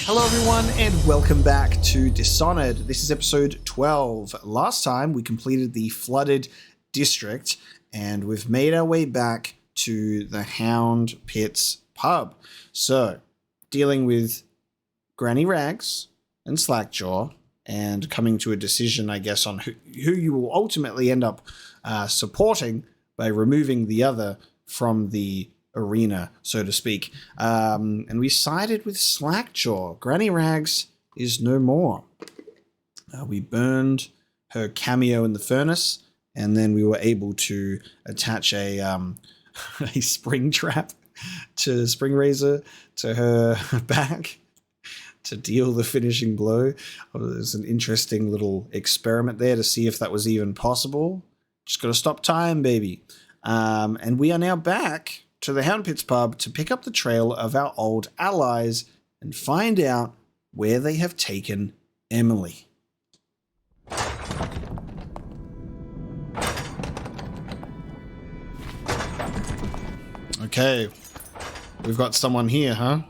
Hello everyone and welcome back to Dishonored. This is episode 12. Last time we completed the flooded district and we've made our way back to the Hound Pits pub. So, dealing with Granny Rags and Slackjaw and coming to a decision, I guess, on who you will ultimately end up supporting by removing the other from the arena, so to speak. And we sided with Slackjaw. Granny Rags is no more. We burned her cameo in the furnace, and then we were able to attach a a spring trap to spring razor to her back to deal the finishing blow. There's an interesting little experiment there to see if that was even possible. Just got to stop time, baby. And we are now back to the Hound Pits pub to pick up the trail of our old allies and find out where they have taken Emily. Okay, we've got someone here, huh?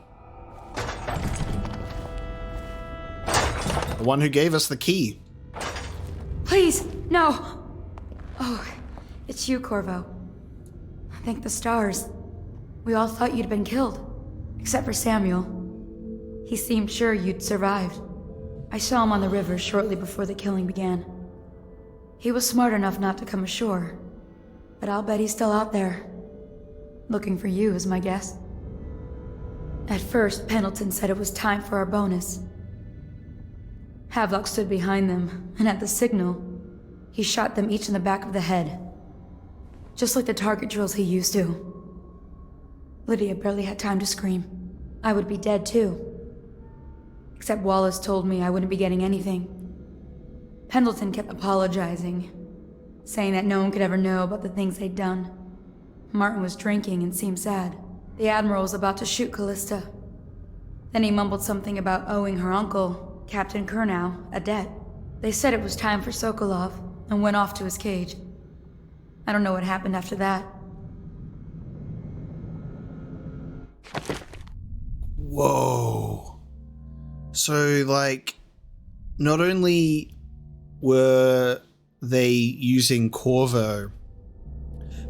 The one who gave us the key. Please, no! Oh, it's you, Corvo. Thank the stars. We all thought you'd been killed, except for Samuel. He seemed sure you'd survived. I saw him on the river shortly before the killing began. He was smart enough not to come ashore, but I'll bet he's still out there. Looking for you is my guess. At first, Pendleton said it was time for our bonus. Havelock stood behind them, and at the signal, he shot them each in the back of the head. Just like the target drills he used to. Lydia barely had time to scream. I would be dead too. Except Wallace told me I wouldn't be getting anything. Pendleton kept apologizing, saying that no one could ever know about the things they'd done. Martin was drinking and seemed sad. The Admiral was about to shoot Callista. Then he mumbled something about owing her uncle, Captain Kurnow, a debt. They said it was time for Sokolov and went off to his cage. I don't know what happened after that. Whoa. So, like, not only were they using Corvo,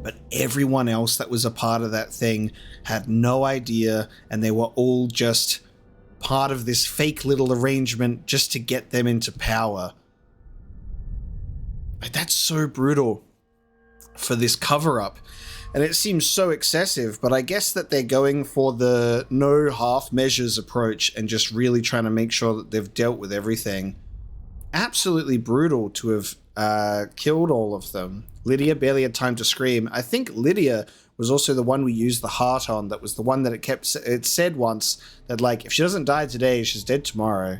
but everyone else that was a part of that thing had no idea, and they were all just part of this fake little arrangement just to get them into power. Like, that's so brutal for this cover-up. And it seems so excessive, but I guess that they're going for the no half measures approach and just really trying to make sure that they've dealt with everything. Absolutely brutal to have killed all of them. Lydia barely had time to scream. I think Lydia was also the one we used the heart on. That was the one that it said once that, like, if she doesn't die today, she's dead tomorrow.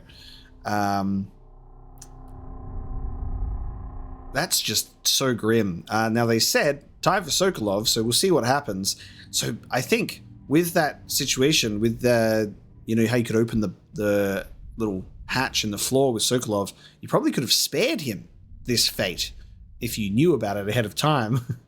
That's just so grim. Now they said time for Sokolov, so we'll see what happens. So I think with that situation, with the, you know, how you could open the little hatch in the floor with Sokolov, you probably could have spared him this fate if you knew about it ahead of time.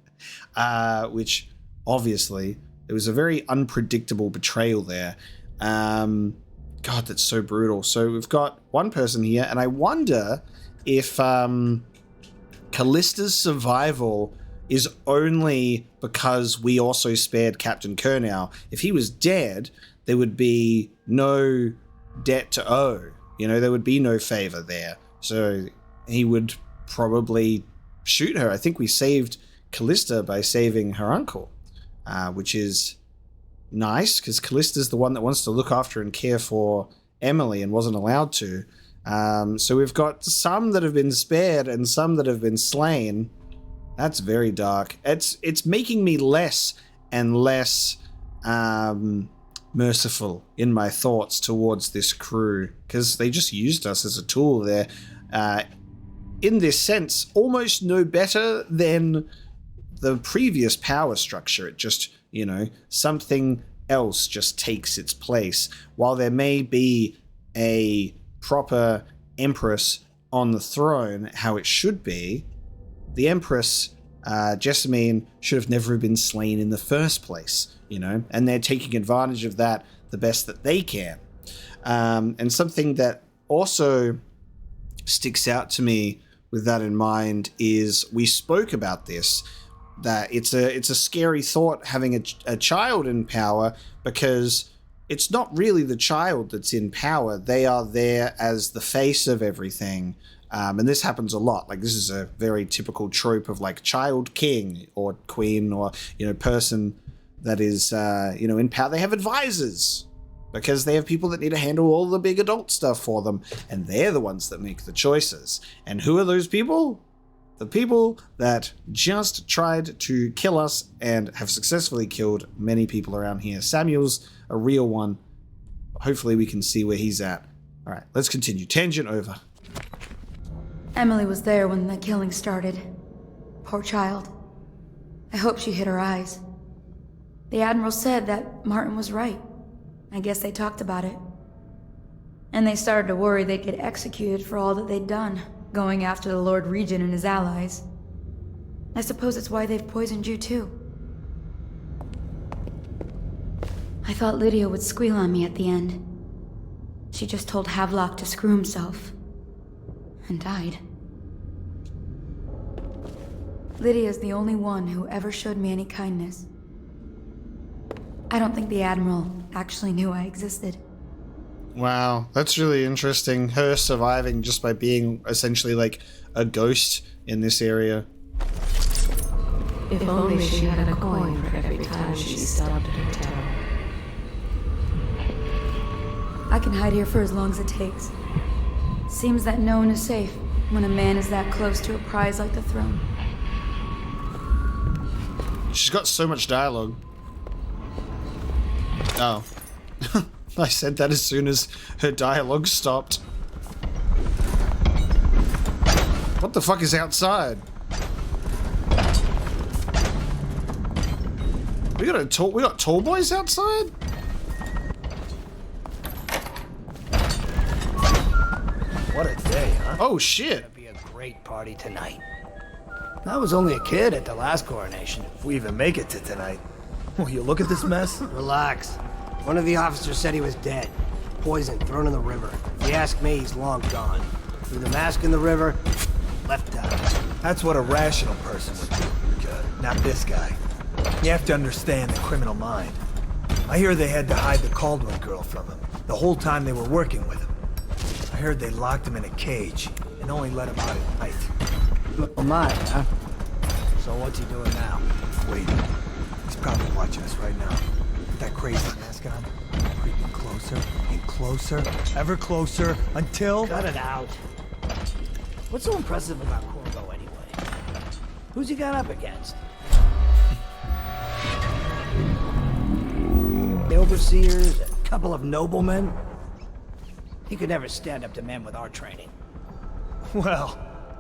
Which obviously there was a very unpredictable betrayal there. God, that's so brutal. So we've got one person here, and I wonder if Callista's survival is only because we also spared Captain Kurnow. If he was dead, there would be no debt to owe. You know, there would be no favor there. So he would probably shoot her. I think we saved Callista by saving her uncle, which is nice because Callista's the one that wants to look after and care for Emily and wasn't allowed to. So we've got some that have been spared and some that have been slain. That's very dark. It's making me less and less merciful in my thoughts towards this crew because they just used us as a tool there. In this sense, almost no better than the previous power structure. It just, you know, something else just takes its place. While there may be a proper empress on the throne, how it should be, the Empress, Jessamine, should have never been slain in the first place, you know, and they're taking advantage of that the best that they can. And something that also sticks out to me with that in mind is we spoke about this, that it's a scary thought having a child in power, because it's not really the child that's in power. They are there as the face of everything. And this happens a lot. Like, this is a very typical trope of like child king or queen or, person that is, in power. They have advisors because they have people that need to handle all the big adult stuff for them. And they're the ones that make the choices. And who are those people? The people that just tried to kill us and have successfully killed many people around here. Samuel's a real one. Hopefully we can see where he's at. All right, let's continue. Tangent over. Emily was there when the killing started. Poor child. I hope she hid her eyes. The Admiral said that Martin was right. I guess they talked about it. And they started to worry they'd get executed for all that they'd done, going after the Lord Regent and his allies. I suppose it's why they've poisoned you too. I thought Lydia would squeal on me at the end. She just told Havelock to screw himself. And died. Lydia's the only one who ever showed me any kindness. I don't think the Admiral actually knew I existed. Wow, that's really interesting. Her surviving just by being essentially like a ghost in this area. If only she had a coin for every time she stubbed her toe. I can hide here for as long as it takes. Seems that no one is safe when a man is that close to a prize like the throne. She's got so much dialogue. Oh. I said that as soon as her dialogue stopped. What the fuck is outside? We got tall boys outside? What a day, huh? Oh shit. It'll be a great party tonight. I was only a kid at the last coronation. If we even make it to tonight. Will you look at this mess? Relax. One of the officers said he was dead. Poisoned, thrown in the river. If you ask me, he's long gone. Threw the mask in the river, left out. That's what a rational person would do. Not this guy. You have to understand the criminal mind. I hear they had to hide the Caldwell girl from him, the whole time they were working with him. I heard they locked him in a cage and only let him out at night. Oh my, huh? So what's he doing now? Wait, he's probably watching us right now. With that crazy mask on, creeping closer and closer, ever closer, until... Cut it out. What's so impressive about Corvo anyway? Who's he got up against? The overseers, a couple of noblemen? He could never stand up to men with our training. Well,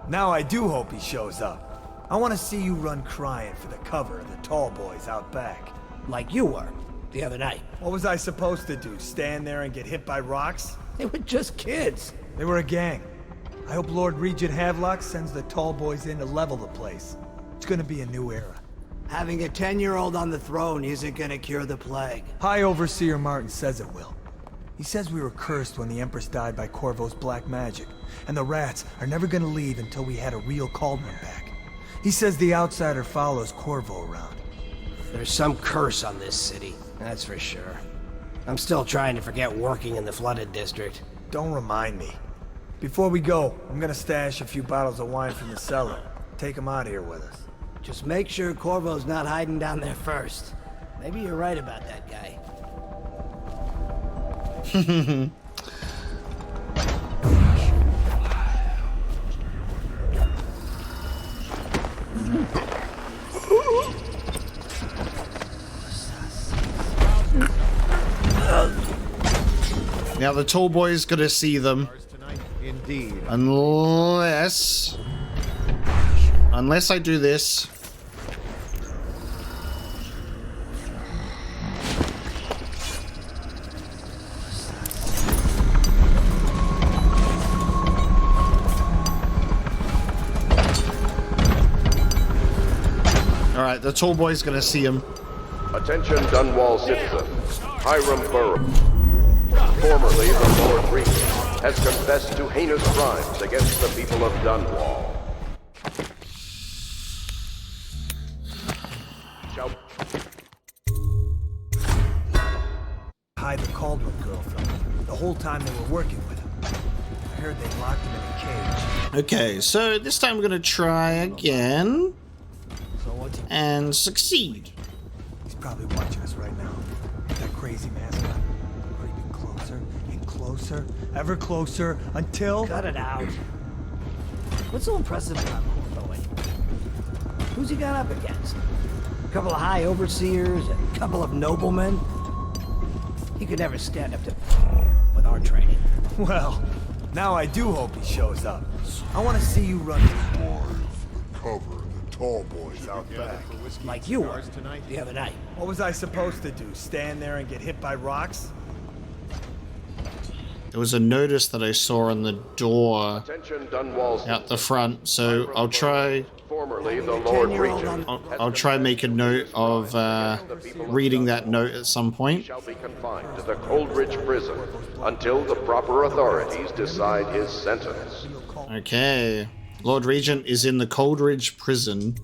now I do hope he shows up. I want to see you run crying for the cover of the tall boys out back. Like you were, the other night. What was I supposed to do, stand there and get hit by rocks? They were just kids. They were a gang. I hope Lord Regent Havelock sends the tall boys in to level the place. It's gonna be a new era. Having a 10-year-old on the throne isn't gonna cure the plague. High Overseer Martin says it will. He says we were cursed when the Empress died by Corvo's black magic, and the rats are never gonna leave until we had a real Caldwell back. He says the outsider follows Corvo around. There's some curse on this city, that's for sure. I'm still trying to forget working in the flooded district. Don't remind me. Before we go, I'm gonna stash a few bottles of wine from the cellar. Take them out here with us. Just make sure Corvo's not hiding down there first. Maybe you're right about that guy. Now the tall boy's gonna see them. Indeed. Unless I do this. Alright, the tall boy's gonna see him. Attention Dunwall citizens. Hiram Burrow. formerly the Lord Regent, has confessed to heinous crimes against the people of Dunwall. Shall hide the Caldwell girl from him the whole time they were working with him. I heard they locked him in a cage. Okay, so this time we're gonna try again So what's he... and succeed. He's probably watching us right now. That crazy mascot. Creeping closer and closer, ever closer, until... Cut it out. What's so impressive about Corvo anyway? Who's he got up against? A couple of high overseers and a couple of noblemen? He could never stand up to with our training. Well, now I do hope he shows up. I want to see you run. Cover the tall boys out back. Like you were the other night. What was I supposed to do? Stand there and get hit by rocks? There was a notice that I saw on the door attention Dunwall's out the front, so I'll try. formerly the Lord Regent I'll try make a note of reading that note at some point. shall be confined to the Coldridge prison until the proper authorities decide his sentence. Okay, Lord Regent is in the Coldridge prison.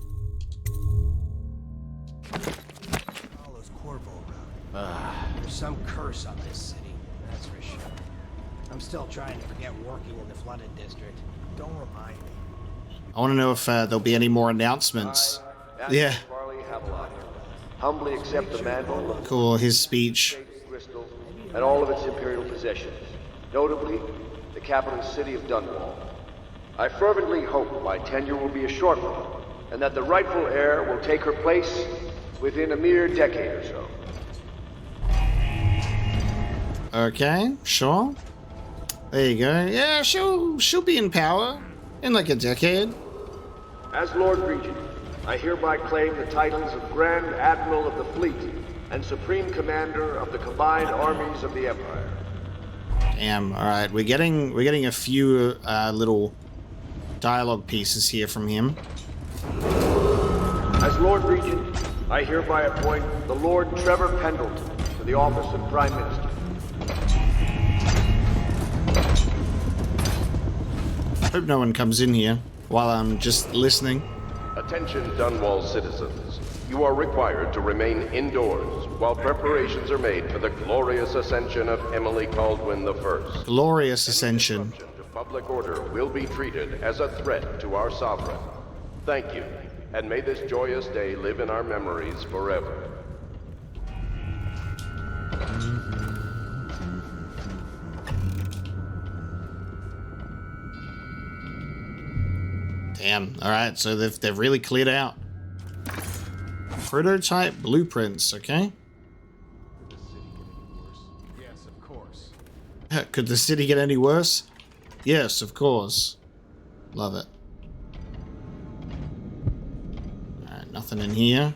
Follows Corvo around. There's some curse on this city, that's for sure. I'm still trying to forget working in the flooded district. Don't remind me. I want to know if there'll be any more announcements. Yeah, Humbly accept the mantle of cool. His speech. crystal and all of its imperial possessions, notably the capital city of Dunwall. I fervently hope my tenure will be a short one, and that the rightful heir will take her place within a mere decade or so. Okay, sure. There you go. Yeah, she'll be in power in like a decade. As Lord Regent, I hereby claim the titles of Grand Admiral of the Fleet and Supreme Commander of the combined armies of the Empire. Damn. All right, we're getting a few little dialogue pieces here from him. As Lord Regent, I hereby appoint the Lord Trevor Pendleton to the office of Prime Minister. Hope no one comes in here while I'm just listening. Attention Dunwall citizens. You are required to remain indoors while preparations are made for the glorious ascension of Emily Caldwin I. Glorious ascension. Disruption to public order will be treated as a threat to our sovereign. Thank you, and may this joyous day live in our memories forever. Damn. All right, so they've really cleared out. Prototype blueprints. Okay. Yes, of course. Could the city get any worse? Yes, of course. Love it. All right, nothing in here.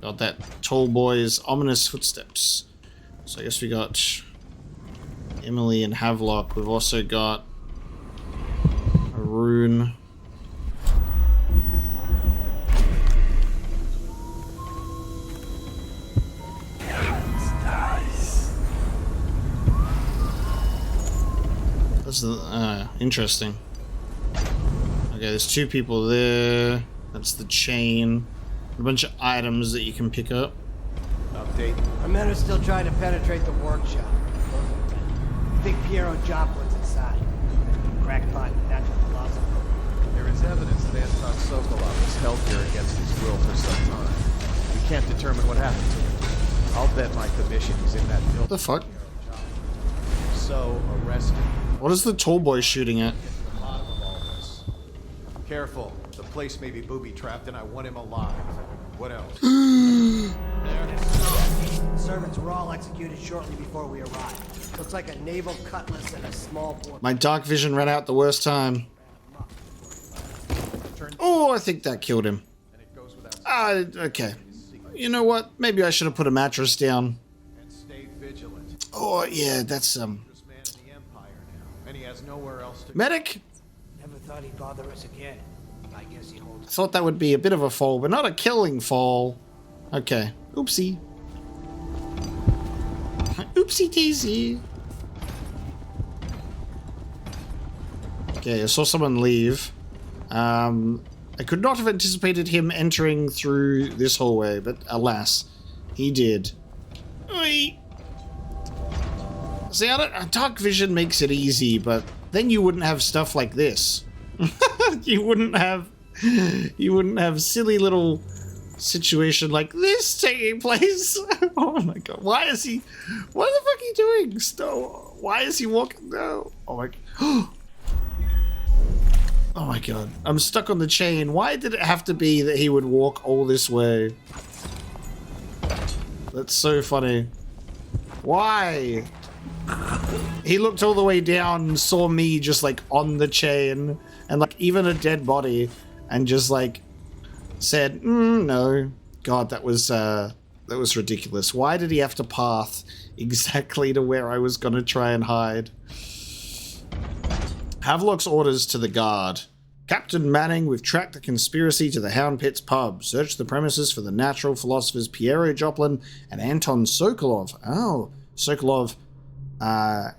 Got that tall boy's ominous footsteps. So I guess we got Emily and Havelock. We've also got a rune. That's interesting. Okay, there's two people there. That's the chain. A bunch of items that you can pick up. Update. Our men are still trying to penetrate the workshop. I think Piero Joplin's inside. Crackpot, natural philosopher. There is evidence that Anton Sokolov was held here against his will for some time. We can't determine what happened to him. I'll bet my commission is in that building. What the fuck? So, arrest him. What is the tall boy shooting at? The bottom of all this. Careful. The place may be booby-trapped and I want him alive. What else? Servants were all executed shortly before we arrived. Looks like a naval cutlass and a small bore. My dark vision ran out the worst time. Oh, I think that killed him. And it goes without Okay. You know what? Maybe I should have put a mattress down. and stay vigilant. Oh, yeah, that's This man in the Empire now, and he has nowhere else to medic. Never thought he'd bother us again. I guess he holds. Thought that would be a bit of a fall, but not a killing fall. Okay. Oopsie. Oopsie daisy. Okay, I saw someone leave. I could not have anticipated him entering through this hallway, but alas, he did. Oi. See, dark vision makes it easy, but then you wouldn't have stuff like this. you wouldn't have silly little situation like this taking place. Oh my god, why is he? What the fuck are you doing? Why is he walking? No. Oh my. Oh my god, I'm stuck on the chain. Why did it have to be that he would walk all this way? That's so funny. Why? He looked all the way down and saw me just like on the chain and like even a dead body and just like said, no. God, that was ridiculous. Why did he have to path exactly to where I was gonna try and hide? Havelock's orders to the guard. Captain Manning, we've tracked the conspiracy to the Hound Pit's pub. Search the premises for the natural philosophers Piero Joplin and Anton Sokolov. Oh, Sokolov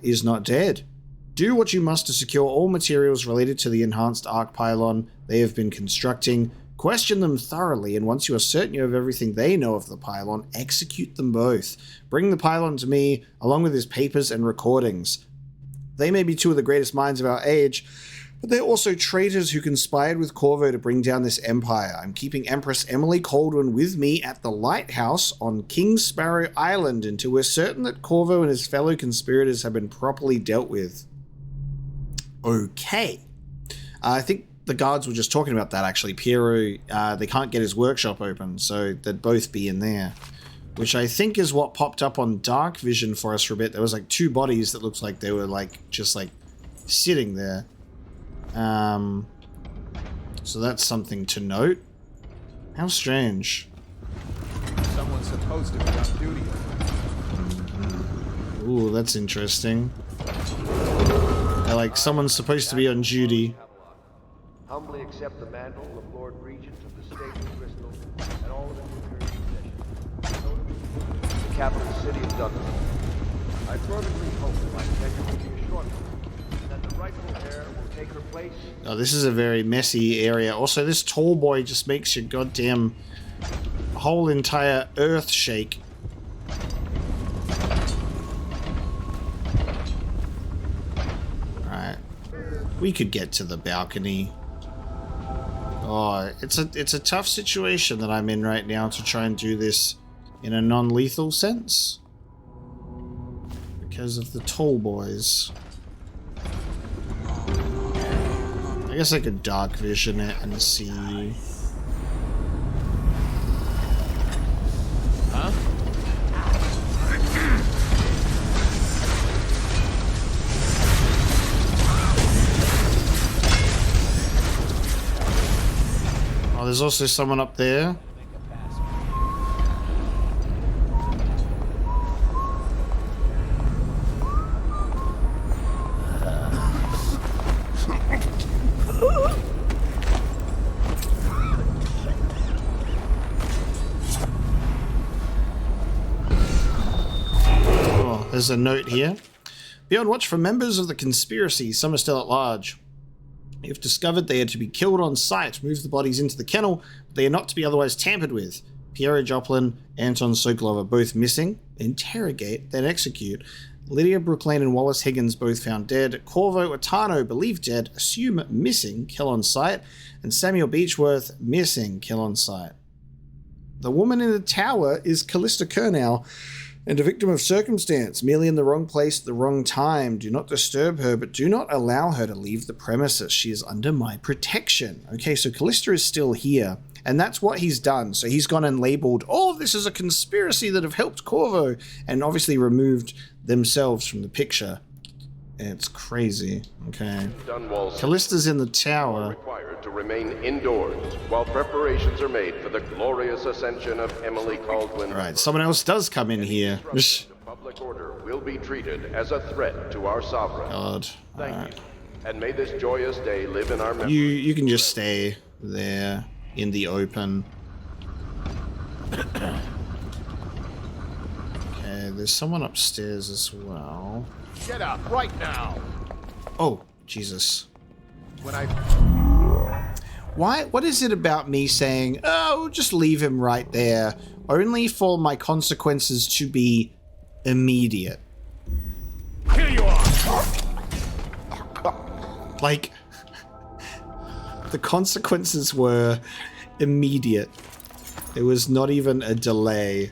is not dead. Do what you must to secure all materials related to the enhanced arc pylon they have been constructing. Question them thoroughly, and once you are certain you have everything they know of the pylon, execute them both. Bring the pylon to me, along with his papers and recordings. They may be two of the greatest minds of our age, but they're also traitors who conspired with Corvo to bring down this empire. I'm keeping Empress Emily Caldwin with me at the lighthouse on Kingsparrow Island until we're certain that Corvo and his fellow conspirators have been properly dealt with. Okay. I think the guards were just talking about that, actually. Piero, they can't get his workshop open, so they'd both be in there. Which I think is what popped up on Dark Vision for us for a bit. There was like two bodies that looked like they were like just like sitting there. So that's something to note. How strange. Someone's supposed to be on duty. Ooh, that's interesting. Like someone's supposed to be on duty. Humbly accept the mantle of Lord Regent of the State of Crystal and all of its imperial possessions. The capital city of Dunwall. I fervently hope that my tenure will be a short one, and that the rightful heir will take her place. Oh, this is a very messy area. Also, this tall boy just makes your goddamn whole entire earth shake. Alright. We could get to the balcony. Oh, it's a tough situation that I'm in right now to try and do this in a non-lethal sense. Because of the tall boys. I guess I could dark vision it and see. Huh? Oh, there's also someone up there. Oh, there's a note here. Be on watch for members of the conspiracy. Some are still at large. If discovered, they are to be killed on sight. Move the bodies into the kennel, but they are not to be otherwise tampered with. Piero Joplin, Anton Sokolov are both missing. Interrogate, then execute. Lydia Brooklane and Wallace Higgins both found dead. Corvo Otano believed dead. Assume missing, kill on sight. And Samuel Beechworth missing, kill on sight. The woman in the tower is Callista Kernow, and a victim of circumstance, merely in the wrong place at the wrong time. Do not disturb her, but do not allow her to leave the premises. She is under my protection. Okay, so Callista is still here, and that's what he's done. So he's gone and labeled all of this as a conspiracy that have helped Corvo, and obviously removed themselves from the picture. It's crazy. Okay. Callista's in the tower. Required to remain indoors while preparations are made for the glorious ascension of Emily Caldwin. Alright, someone else does come in here. The public order will be treated as a threat to our sovereign. God. Thank you. And may this joyous day live in our memory. You can just stay there in the open. Okay, there's someone upstairs as well. Get up right now. Oh, Jesus. when I... Why? What is it about me saying, oh, just leave him right there, only for my consequences to be immediate? Here you are! Like, the consequences were immediate. There was not even a delay.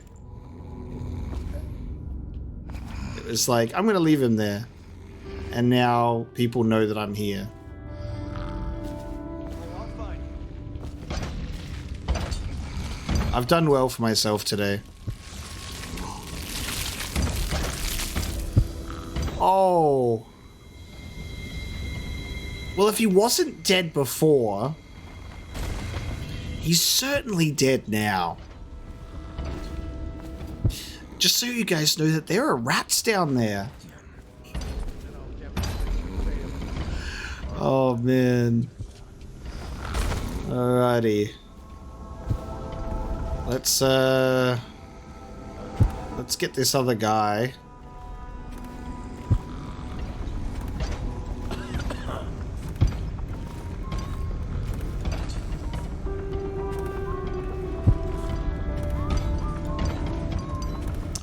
It was like, I'm going to leave him there. And now people know that I'm here. I've done well for myself today. Oh. Well, if he wasn't dead before, he's certainly dead now. Just so you guys know that there are rats down there. Oh, man. Alrighty. Let's get this other guy.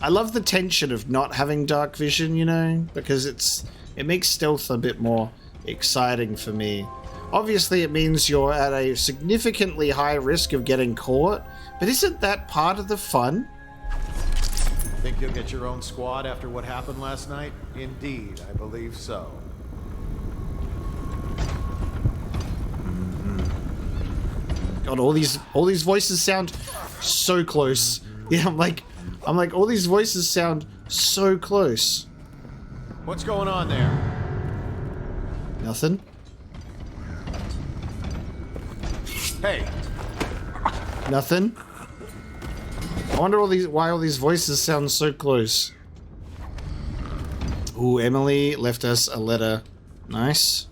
I love the tension of not having dark vision, you know, because it makes stealth a bit more exciting for me. Obviously, it means you're at a significantly high risk of getting caught, but isn't that part of the fun? Think you'll get your own squad after what happened last night? Indeed, I believe so. God, all these voices sound so close. Yeah, I'm like, all these voices sound so close. What's going on there? Nothing. Hey, Nothing. I wonder why all these voices sound so close. Ooh, Emily left us a letter. Nice.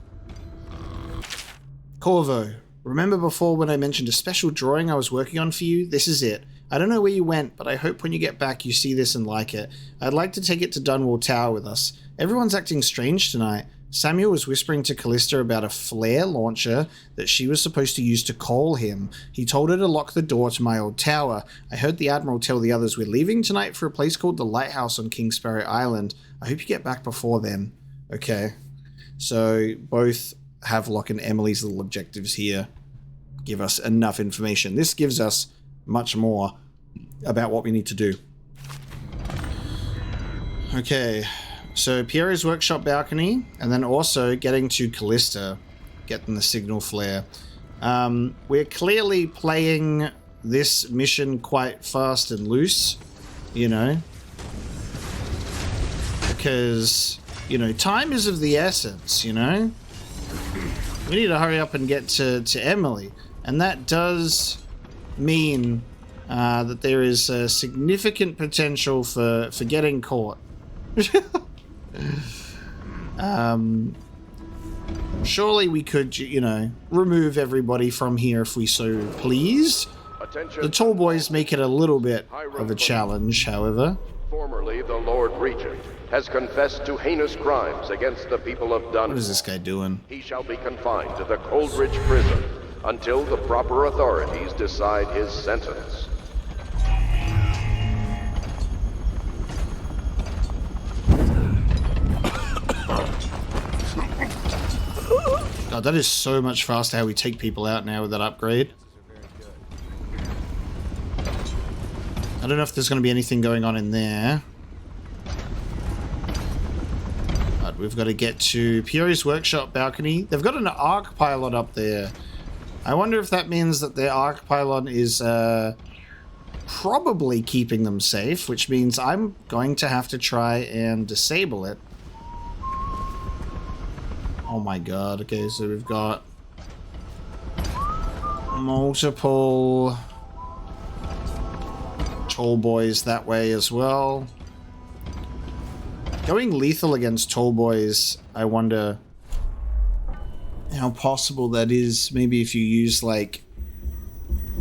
Corvo, remember before when I mentioned a special drawing I was working on for you? This is it. I don't know where you went, but I hope when you get back you see this and like it. I'd like to take it to Dunwall Tower with us. Everyone's acting strange tonight. Samuel was whispering to Callista about a flare launcher that she was supposed to use to call him. He told her to lock the door to my old tower. I heard the Admiral tell the others we're leaving tonight for a place called the Lighthouse on Kingsparrow Island. I hope you get back before then. Okay. So both Havelock and Emily's little objectives here give us enough information. This gives us much more about what we need to do. Okay. So Pierre's workshop balcony, and then also getting to Callista, getting the signal flare. We're clearly playing this mission quite fast and loose, you know, because, you know, time is of the essence, you know. We need to hurry up and get to Emily, and that does mean that there is a significant potential for getting caught. Surely we could, you know, remove everybody from here if we so pleased. Attention. The tall boys make it a little bit of a challenge, however. Formerly the Lord Regent has confessed to heinous crimes against the people of Dunwall. What is this guy doing? He shall be confined to the Coldridge prison until the proper authorities decide his sentence. God, that is so much faster how we take people out now with that upgrade. I don't know if there's going to be anything going on in there. But we've got to get to Pierre's workshop balcony. They've got an arc pylon up there. I wonder if that means that their arc pylon is probably keeping them safe, which means I'm going to have to try and disable it. Oh my god, okay, so we've got multiple tall boys that way as well. Going lethal against tall boys, I wonder how possible that is. Maybe if you use like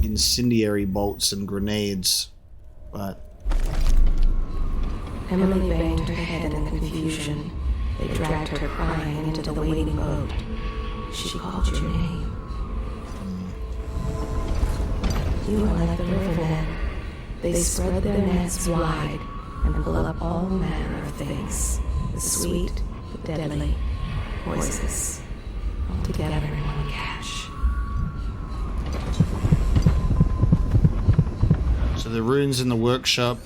incendiary bolts and grenades, but... Emily banged her head in the confusion. They dragged her crying into the waiting boat. She called your name. You are like the riverbed. They spread their nets wide and pull up all manner of things. The sweet, the deadly, poisonous, all together in one catch. So the runes in the workshop.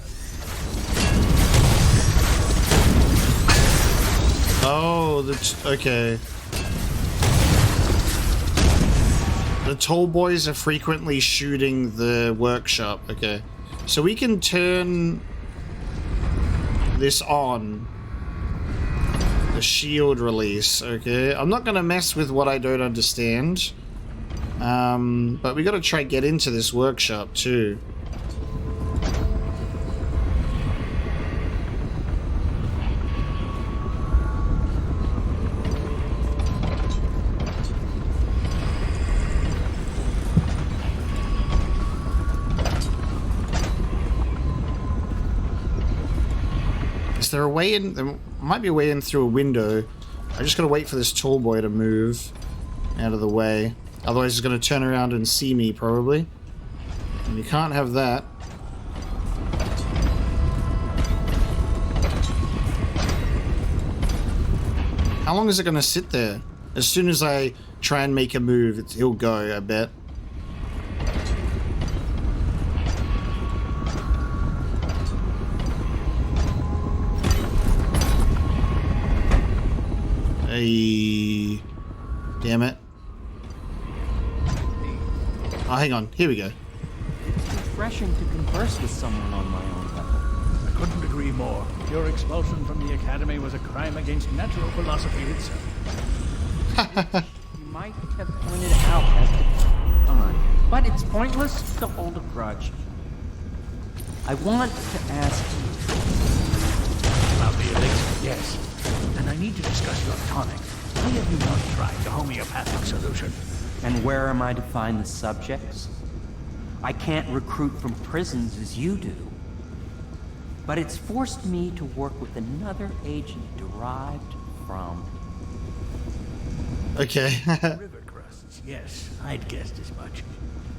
Oh, okay. The tall boys are frequently shooting the workshop. Okay. So we can turn this on. The shield release. Okay. I'm not going to mess with what I don't understand. But we got to try get into this workshop too. Is there a way in? There might be a way in through a window. I just gotta wait for this tall boy to move out of the way. Otherwise he's gonna turn around and see me, probably. And you can't have that. How long is it gonna sit there? As soon as I try and make a move, he'll go, I bet. Hey, damn it. Oh, hang on. Here we go. It's refreshing to converse with someone on my own level. I couldn't agree more. Your expulsion from the Academy was a crime against natural philosophy itself. You might have pointed out at the time, but it's pointless to hold a grudge. I want to ask you About the elixir, yes. And I need to discuss your tonic. Why have you not tried the homeopathic solution? and where am I to find the subjects? I can't recruit from prisons as you do. But it's forced me to work with another agent derived from... Okay. River crusts, yes, I'd guessed as much.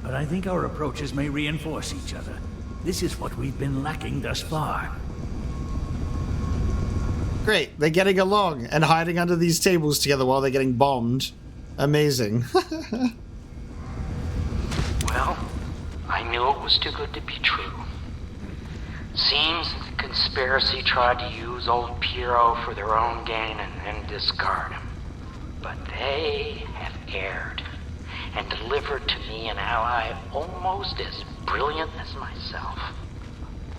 But I think our approaches may reinforce each other. This is what we've been lacking thus far. Great, they're getting along and hiding under these tables together while they're getting bombed. Amazing. Well, I knew it was too good to be true. Seems that the conspiracy tried to use old Piero for their own gain and then discard him. But they have erred and delivered to me an ally almost as brilliant as myself.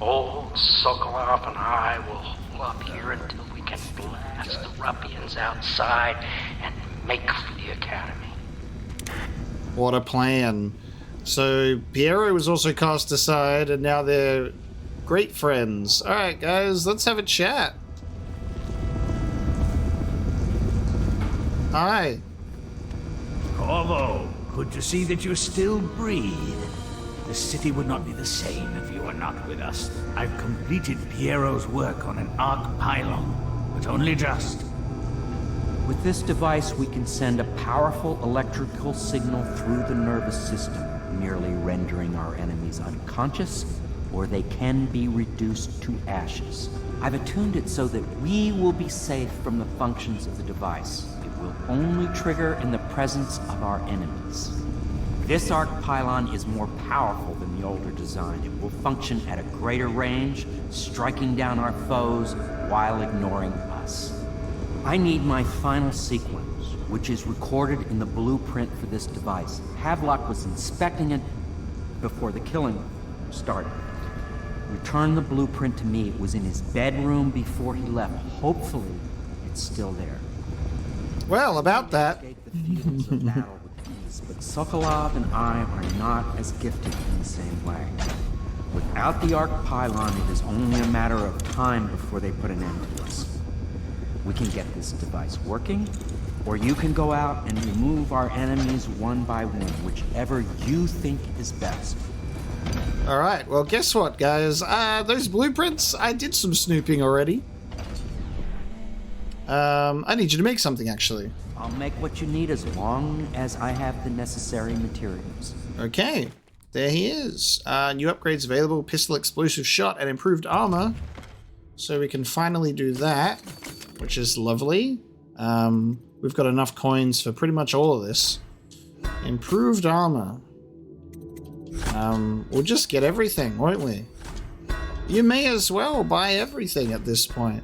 Old Sokolov and I will hold up here until we can blast the ruffians outside and make for the Academy. What a plan. So Piero was also cast aside and now they're great friends. Alright guys, let's have a chat. Hi. Corvo, good to see that you still breathe. The city would not be the same if you were not with us. I've completed Piero's work on an arc pylon, but only just. With this device, we can send a powerful electrical signal through the nervous system, merely rendering our enemies unconscious, or they can be reduced to ashes. I've attuned it so that we will be safe from the functions of the device. It will only trigger in the presence of our enemies. This arc pylon is more powerful than the older design. It will function at a greater range, striking down our foes while ignoring us. I need my final sequence, which is recorded in the blueprint for this device. Havelock was inspecting it before the killing started. Return the blueprint to me. It was in his bedroom before he left. Hopefully, it's still there. Well, about that. The fields of battle with ease, but Sokolov and I are not as gifted in the same way. Without the arc pylon, it is only a matter of time before they put an end to us. We can get this device working, or you can go out and remove our enemies one by one, whichever you think is best. All right, well, guess what, guys? Those blueprints, I did some snooping already. I need you to make something, actually. I'll make what you need as long as I have the necessary materials. Okay, there he is. New upgrades available, pistol explosive shot and improved armor. So we can finally do that, which is lovely. We've got enough coins for pretty much all of this. Improved armor. We'll just get everything, won't we? You may as well buy everything at this point.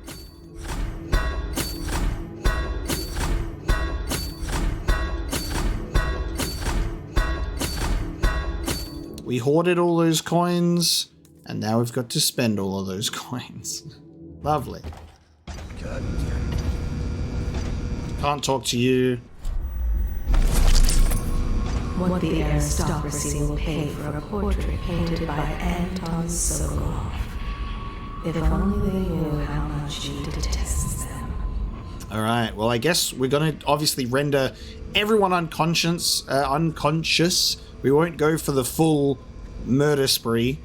We hoarded all those coins, and now we've got to spend all of those coins. Lovely. Good. Can't talk to you. What the aristocracy will pay for a portrait painted by Anton Sokolov. If only they knew how much you detest them. Alright, well I guess we're gonna obviously render everyone unconscious. We won't go for the full murder spree.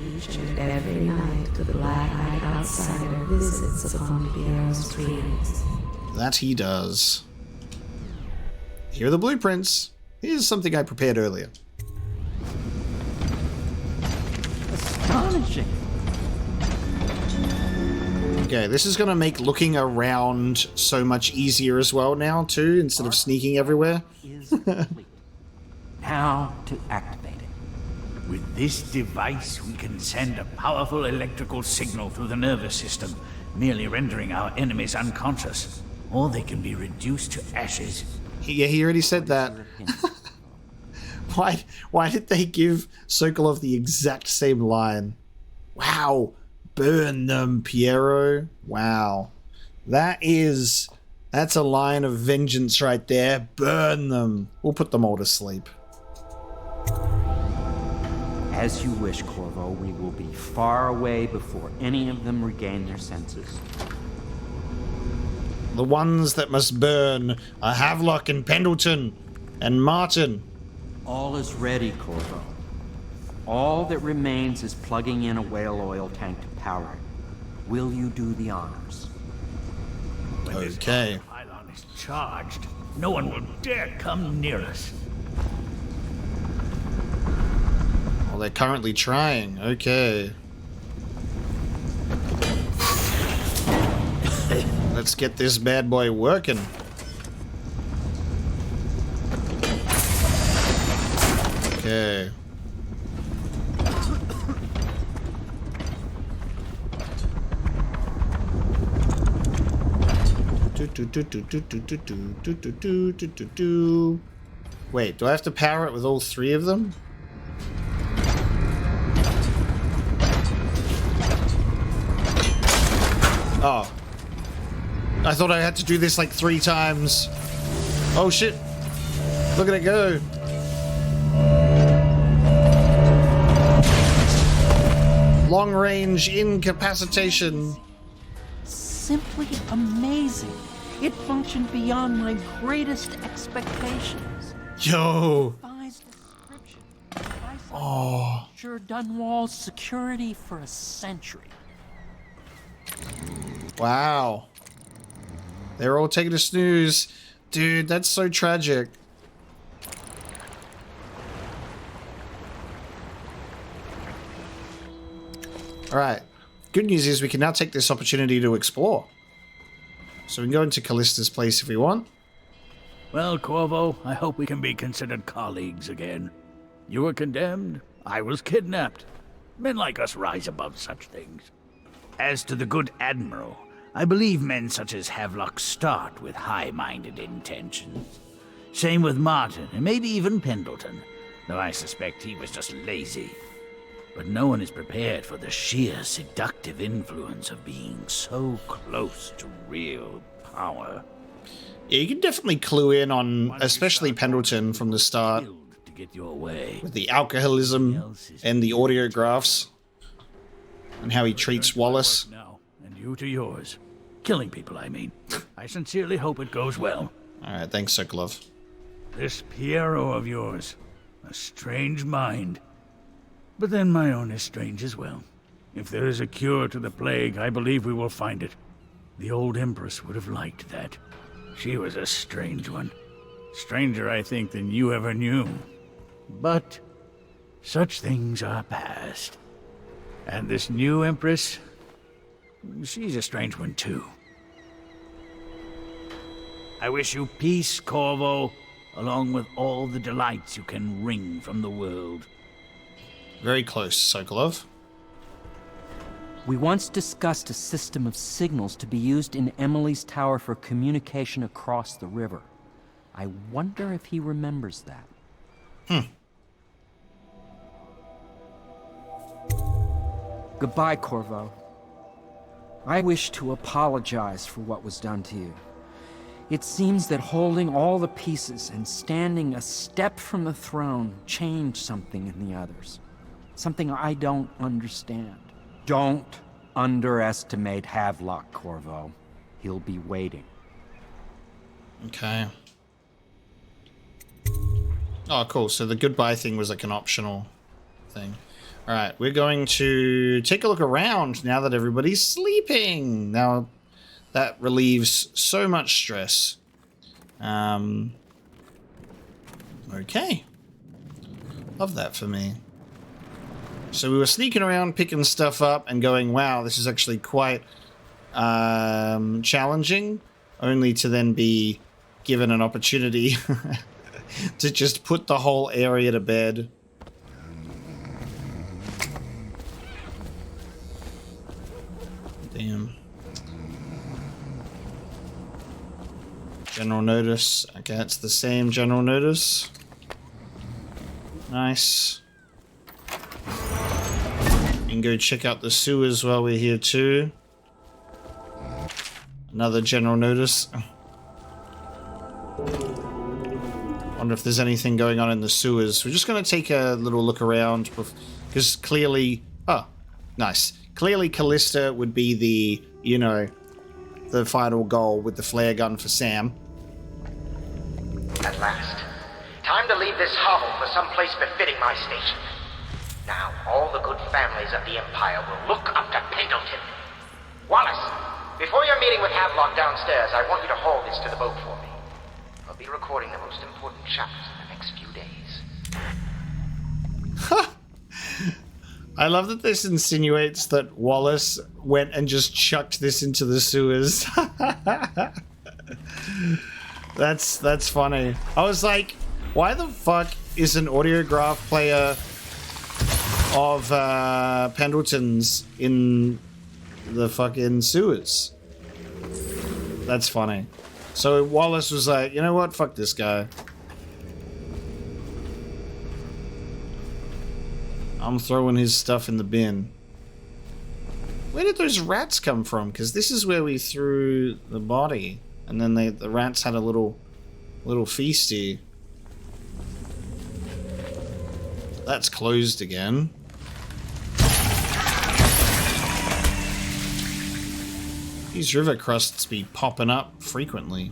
Each and every night the black-eyed outsider visits upon Pierre's dreams. That he does. Here are the blueprints. Here's something I prepared earlier. Astonishing. Okay, this is gonna make looking around so much easier as well now too, instead of sneaking everywhere. Is complete. Now to activate it. With this device, we can send a powerful electrical signal through the nervous system, merely rendering our enemies unconscious, or they can be reduced to ashes. Yeah, he already said that. Why did they give Sokolov the exact same line? Wow. Burn them, Piero. Wow. That's a line of vengeance right there. Burn them. We'll put them all to sleep. As you wish, Corvo. We will be far away before any of them regain their senses. The ones that must burn are Havelock and Pendleton and Martin. All is ready, Corvo. All that remains is plugging in a whale oil tank to power it. Will you do the honors? When this Okay. pylon is charged, no one will dare come near us. Well, they're currently trying. Okay. Let's get this bad boy working. Okay. Wait, do I have to power it with all three of them? Oh. I thought I had to do this like 3 times. Oh shit. Look at it go. Long range incapacitation. Simply amazing. It functioned beyond my greatest expectations. Yo. Defies description. Oh. Sure done Wall's security for a century. Wow. They're all taking a snooze. Dude, that's so tragic. Alright. Good news is we can now take this opportunity to explore. So we can go into Callista's place if we want. Well, Corvo, I hope we can be considered colleagues again. You were condemned, I was kidnapped. Men like us rise above such things. As to the good Admiral, I believe men such as Havelock start with high-minded intentions. Same with Martin, and maybe even Pendleton, though I suspect he was just lazy. But no one is prepared for the sheer seductive influence of being so close to real power. Yeah, you can definitely clue in on, especially Pendleton from the start, To get your way. with the alcoholism and the audiographs, and how he treats Wallace. Now, and you to yours. Killing people, I mean. I sincerely hope it goes well. Alright, thanks, Sokolov. This Piero of yours, a strange mind. But then my own is strange as well. If there is a cure to the plague, I believe we will find it. The old Empress would have liked that. She was a strange one. Stranger, I think, than you ever knew. But such things are past. And this new Empress, she's a strange one too. I wish you peace, Corvo, along with all the delights you can wring from the world. Very close, Sokolov. We once discussed a system of signals to be used in Emily's tower for communication across the river. I wonder if he remembers that. Goodbye, Corvo. I wish to apologize for what was done to you. It seems that holding all the pieces and standing a step from the throne changed something in the others. Something I don't understand. Don't underestimate Havelock, Corvo. He'll be waiting. Okay. Oh, cool. So the goodbye thing was like an optional thing. All right, we're going to take a look around now that everybody's sleeping. Now, that relieves so much stress. Okay. Love that for me. So we were sneaking around, picking stuff up, and going, wow, this is actually quite challenging, only to then be given an opportunity to just put the whole area to bed. Damn. General notice. Okay, it's the same general notice. Nice. You can go check out the sewers while we're here too. Another general notice. Wonder if there's anything going on in the sewers. We're just going to take a little look around because clearly... Oh, nice. Clearly Callista would be the, you know, the final goal with the flare gun for Sam. At last. Time to leave this hovel for some place befitting my station. Now, all the good families of the Empire will look up to Pendleton. Wallace, before your meeting with Havelock downstairs, I want you to haul this to the boat for me. I'll be recording the most important chapters in the next few days. I love that this insinuates that Wallace went and just chucked this into the sewers. That's funny. I was like, why the fuck is an audiograph player of Pendleton's in the fucking sewers? That's funny. So Wallace was like, you know what? Fuck this guy. I'm throwing his stuff in the bin. Where did those rats come from? Because this is where we threw the body. And then the rats had a little feasty. That's closed again. These river crusts be popping up frequently.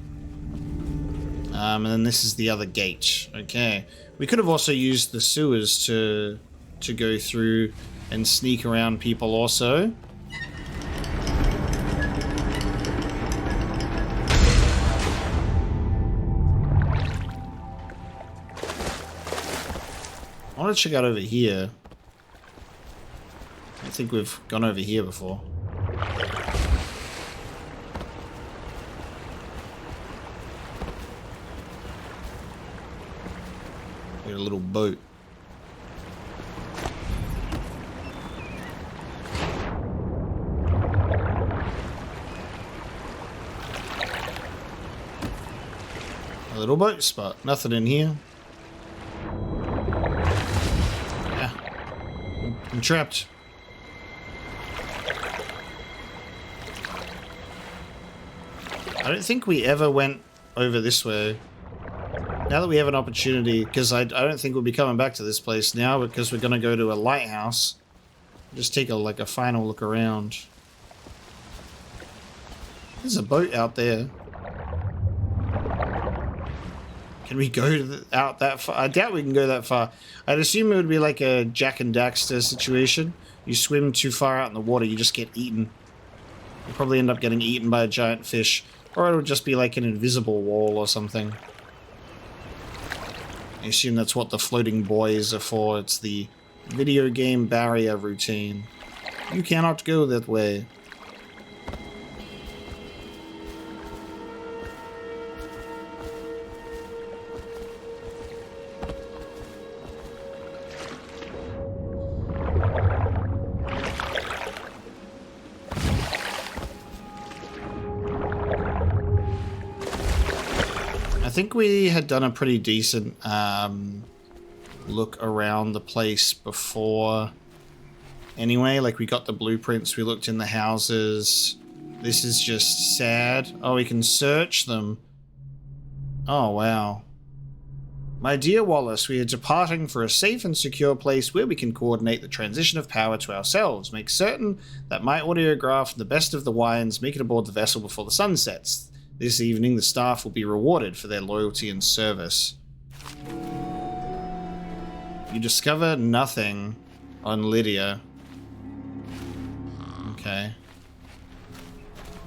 And then this is the other gate. Okay. We could have also used the sewers to go through and sneak around people also. I want to check out over here. I think we've gone over here before. Got a little boat. A little boat spot. Nothing in here. Yeah. I'm trapped. I don't think we ever went over this way. Now that we have an opportunity, because I don't think we'll be coming back to this place now, because we're going to go to a lighthouse. Just take a final look around. There's a boat out there. Can we go out that far? I doubt we can go that far. I'd assume it would be like a Jack and Daxter situation. You swim too far out in the water, you just get eaten. We'll probably end up getting eaten by a giant fish, or it'll just be like an invisible wall or something. I assume that's what the floating buoys are for. It's the video game barrier routine. You cannot go that way. I think we had done a pretty decent look around the place before. Anyway, like we got the blueprints, we looked in the houses. This is just sad. Oh, we can search them. Oh, wow. My dear Wallace, we are departing for a safe and secure place where we can coordinate the transition of power to ourselves. Make certain that my audiograph and the best of the wines make it aboard the vessel before the sun sets. This evening, the staff will be rewarded for their loyalty and service. You discover nothing on Lydia. Okay.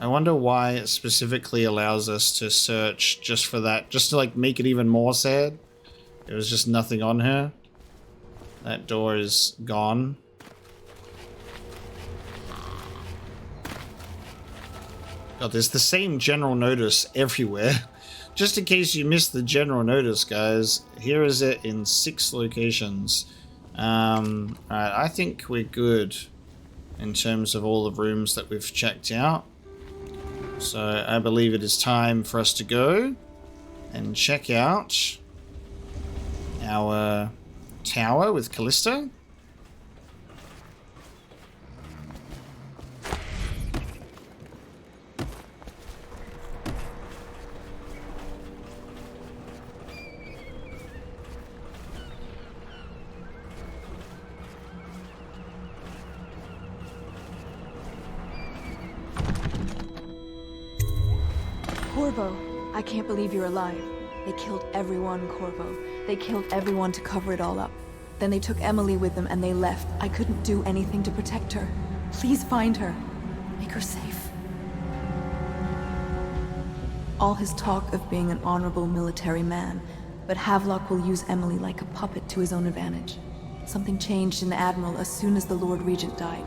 I wonder why it specifically allows us to search just for that, just to like make it even more sad. There was just nothing on her. That door is gone. God, there's the same general notice everywhere. Just in case you missed the general notice, guys, here is it in 6 locations. Alright, I think we're good in terms of all the rooms that we've checked out. So I believe it is time for us to go and check out our tower with Callista. Corvo, I can't believe you're alive. They killed everyone, Corvo. They killed everyone to cover it all up. Then they took Emily with them and they left. I couldn't do anything to protect her. Please find her. Make her safe. All his talk of being an honorable military man, but Havelock will use Emily like a puppet to his own advantage. Something changed in the Admiral as soon as the Lord Regent died.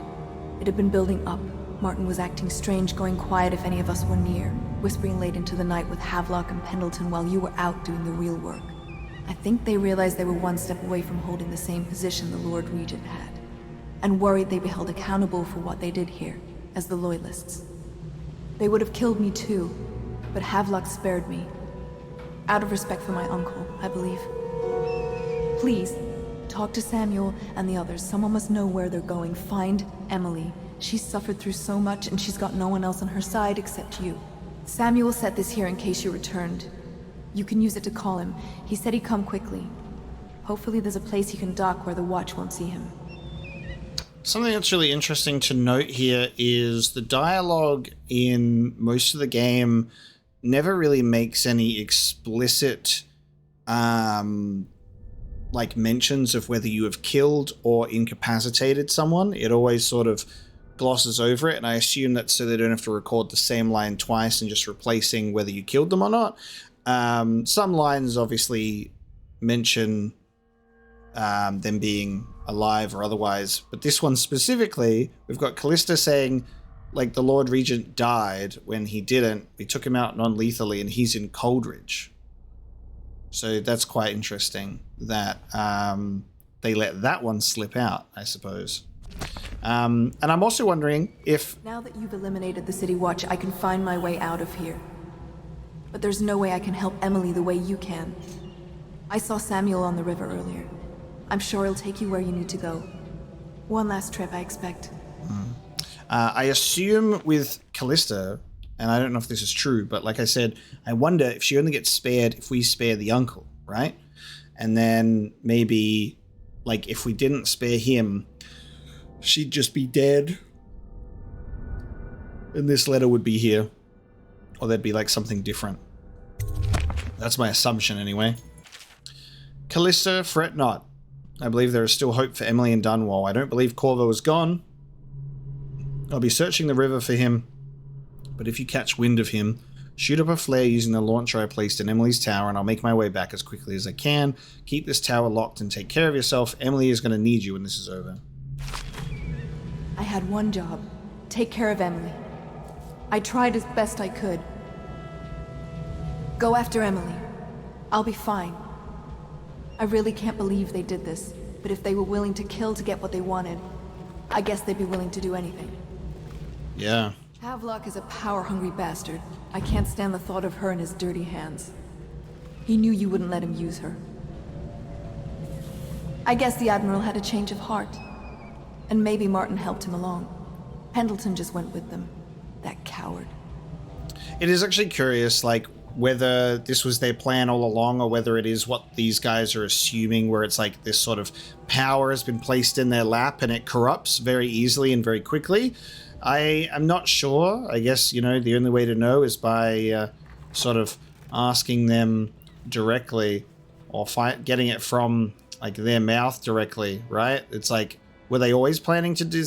It had been building up. Martin was acting strange, going quiet if any of us were near, whispering late into the night with Havelock and Pendleton while you were out doing the real work. I think they realized they were one step away from holding the same position the Lord Regent had, and worried they'd be held accountable for what they did here, as the Loyalists. They would have killed me too, but Havelock spared me. Out of respect for my uncle, I believe. Please, talk to Samuel and the others. Someone must know where they're going. Find Emily. She's suffered through so much, and she's got no one else on her side except you. Samuel set this here in case you returned. You can use it to call him. He said he'd come quickly. Hopefully there's a place he can dock where the watch won't see him. Something that's really interesting to note here is the dialogue in most of the game never really makes any explicit like mentions of whether you have killed or incapacitated someone. It always sort of glosses over it, and I assume that's so they don't have to record the same line twice and just replacing whether you killed them or not. Some lines obviously mention them being alive or otherwise, but this one specifically, we've got Callista saying, like, the Lord Regent died when he didn't. We took him out non-lethally, and he's in Coldridge. So that's quite interesting that they let that one slip out, I suppose. And I'm also wondering if... Now that you've eliminated the City Watch, I can find my way out of here. But there's no way I can help Emily the way you can. I saw Samuel on the river earlier. I'm sure he'll take you where you need to go. One last trip, I expect. I assume with Callista, and I don't know if this is true, but like I said, I wonder if she only gets spared if we spare the uncle, right? And then maybe, like, if we didn't spare him, she'd just be dead. And this letter would be here. Or there'd be, like, something different. That's my assumption, anyway. Callista, fret not. I believe there is still hope for Emily and Dunwall. I don't believe Corvo is gone. I'll be searching the river for him. But if you catch wind of him, shoot up a flare using the launcher I placed in Emily's tower, and I'll make my way back as quickly as I can. Keep this tower locked and take care of yourself. Emily is going to need you when this is over. I had one job. Take care of Emily. I tried as best I could. Go after Emily. I'll be fine. I really can't believe they did this, but if they were willing to kill to get what they wanted, I guess they'd be willing to do anything. Yeah. Havelock is a power-hungry bastard. I can't stand the thought of her in his dirty hands. He knew you wouldn't let him use her. I guess the Admiral had a change of heart. And maybe Martin helped him along. Pendleton just went with them. That coward. It is actually curious, like, whether this was their plan all along or whether it is what these guys are assuming, where it's like this sort of power has been placed in their lap and it corrupts very easily and very quickly. I am not sure. I guess, you know, the only way to know is by sort of asking them directly or getting it from, like, their mouth directly, right? It's like, were they always planning to do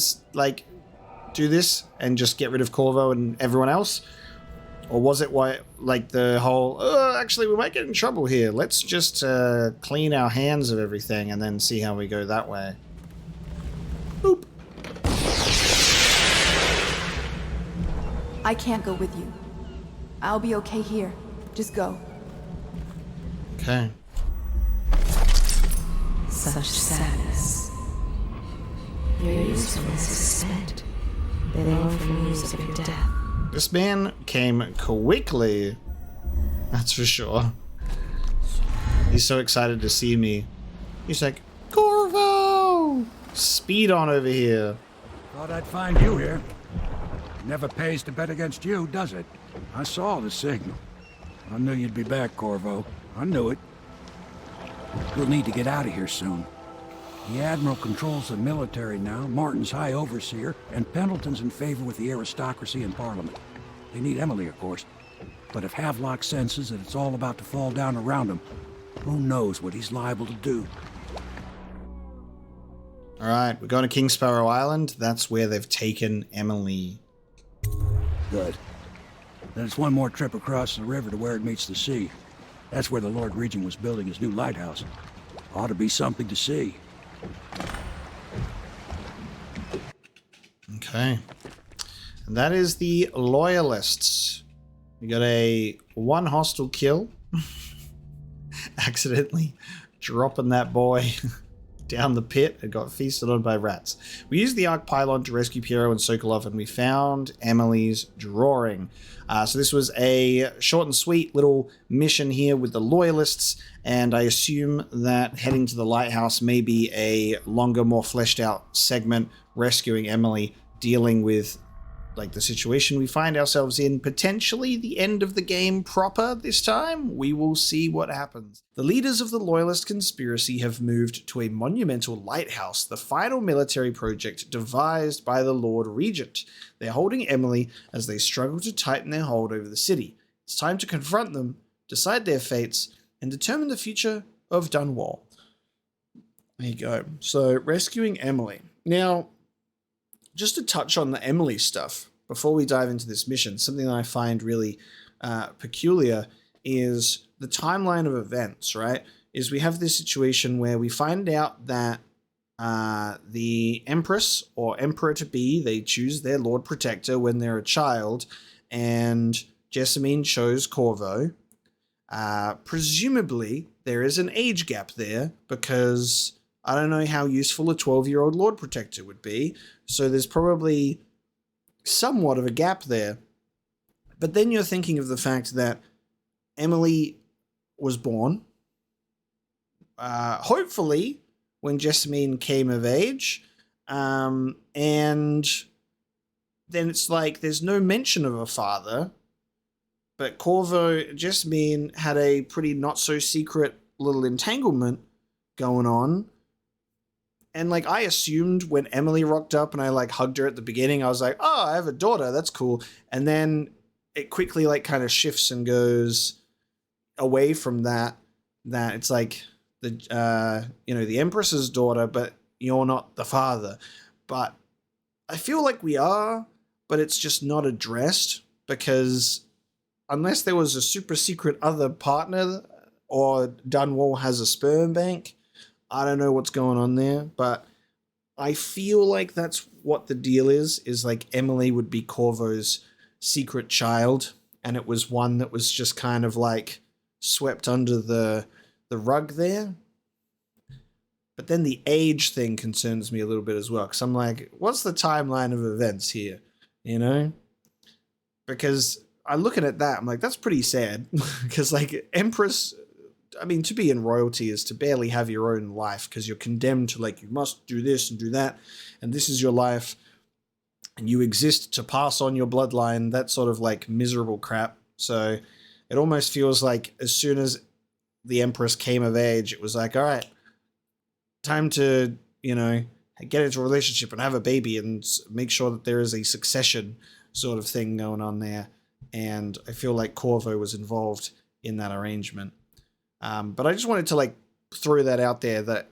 this and just get rid of Corvo and everyone else? Or was it like the whole, actually we might get in trouble here. Let's just clean our hands of everything and then see how we go that way. Boop. I can't go with you. I'll be okay here. Just go. Okay. Such sadness. Your usefulness is spent. They long for news of your death. This man came quickly. That's for sure. He's so excited to see me. He's like, Corvo! Speed on over here. Thought I'd find you here. Never pays to bet against you, does it? I saw the signal. I knew you'd be back, Corvo. I knew it. We'll need to get out of here soon. The Admiral controls the military now, Martin's High Overseer, and Pendleton's in favor with the aristocracy and Parliament. They need Emily, of course. But if Havelock senses that it's all about to fall down around him, who knows what he's liable to do. Alright, we're going to Kingsparrow Island. That's where they've taken Emily. Good. Then it's one more trip across the river to where it meets the sea. That's where the Lord Regent was building his new lighthouse. Ought to be something to see. Okay. And that is the Loyalists. We got a one hostile kill. Accidentally dropping that boy down the pit and got feasted on by rats. We used the arc pylon to rescue Piero and Sokolov, and we found Emily's drawing. So this was a short and sweet little mission here with the Loyalists, and I assume that heading to the lighthouse may be a longer, more fleshed out segment, rescuing Emily, dealing with like the situation we find ourselves in, potentially the end of the game proper this time. We will see what happens. The leaders of the Loyalist conspiracy have moved to a monumental lighthouse, the final military project devised by the Lord Regent. They're holding Emily as they struggle to tighten their hold over the city. It's time to confront them, decide their fates, and determine the future of Dunwall. There you go. So, rescuing Emily. Now, just to touch on the Emily stuff, before we dive into this mission, something that I find really peculiar is the timeline of events, right? Is we have this situation where we find out that the Empress or Emperor-to-be, they choose their Lord Protector when they're a child, and Jessamine chose Corvo. Presumably, there is an age gap there because I don't know how useful a 12-year-old Lord Protector would be, so there's probably somewhat of a gap there. But then you're thinking of the fact that Emily was born, hopefully, when Jessamine came of age, and then it's like there's no mention of a father, but Jessamine had a pretty not-so-secret little entanglement going on. And, like, I assumed when Emily rocked up and I, like, hugged her at the beginning, I was like, oh, I have a daughter. That's cool. And then it quickly, like, kind of shifts and goes away from that it's like, the Empress's daughter, but you're not the father. But I feel like we are, but it's just not addressed. because unless there was a super secret other partner or Dunwall has a sperm bank, I don't know what's going on there, but I feel like that's what the deal is like Emily would be Corvo's secret child, and it was one that was just kind of like swept under the rug there. But then the age thing concerns me a little bit as well, because I'm like, what's the timeline of events here, you know? Because I looking at that, I'm like, that's pretty sad, because like Empress, I mean, to be in royalty is to barely have your own life, because you're condemned to like, you must do this and do that, and this is your life, and you exist to pass on your bloodline, that sort of like miserable crap. So it almost feels like as soon as the Empress came of age, it was like, all right, time to, you know, get into a relationship and have a baby and make sure that there is a succession sort of thing going on there. And I feel like Corvo was involved in that arrangement. But I just wanted to like throw that out there, that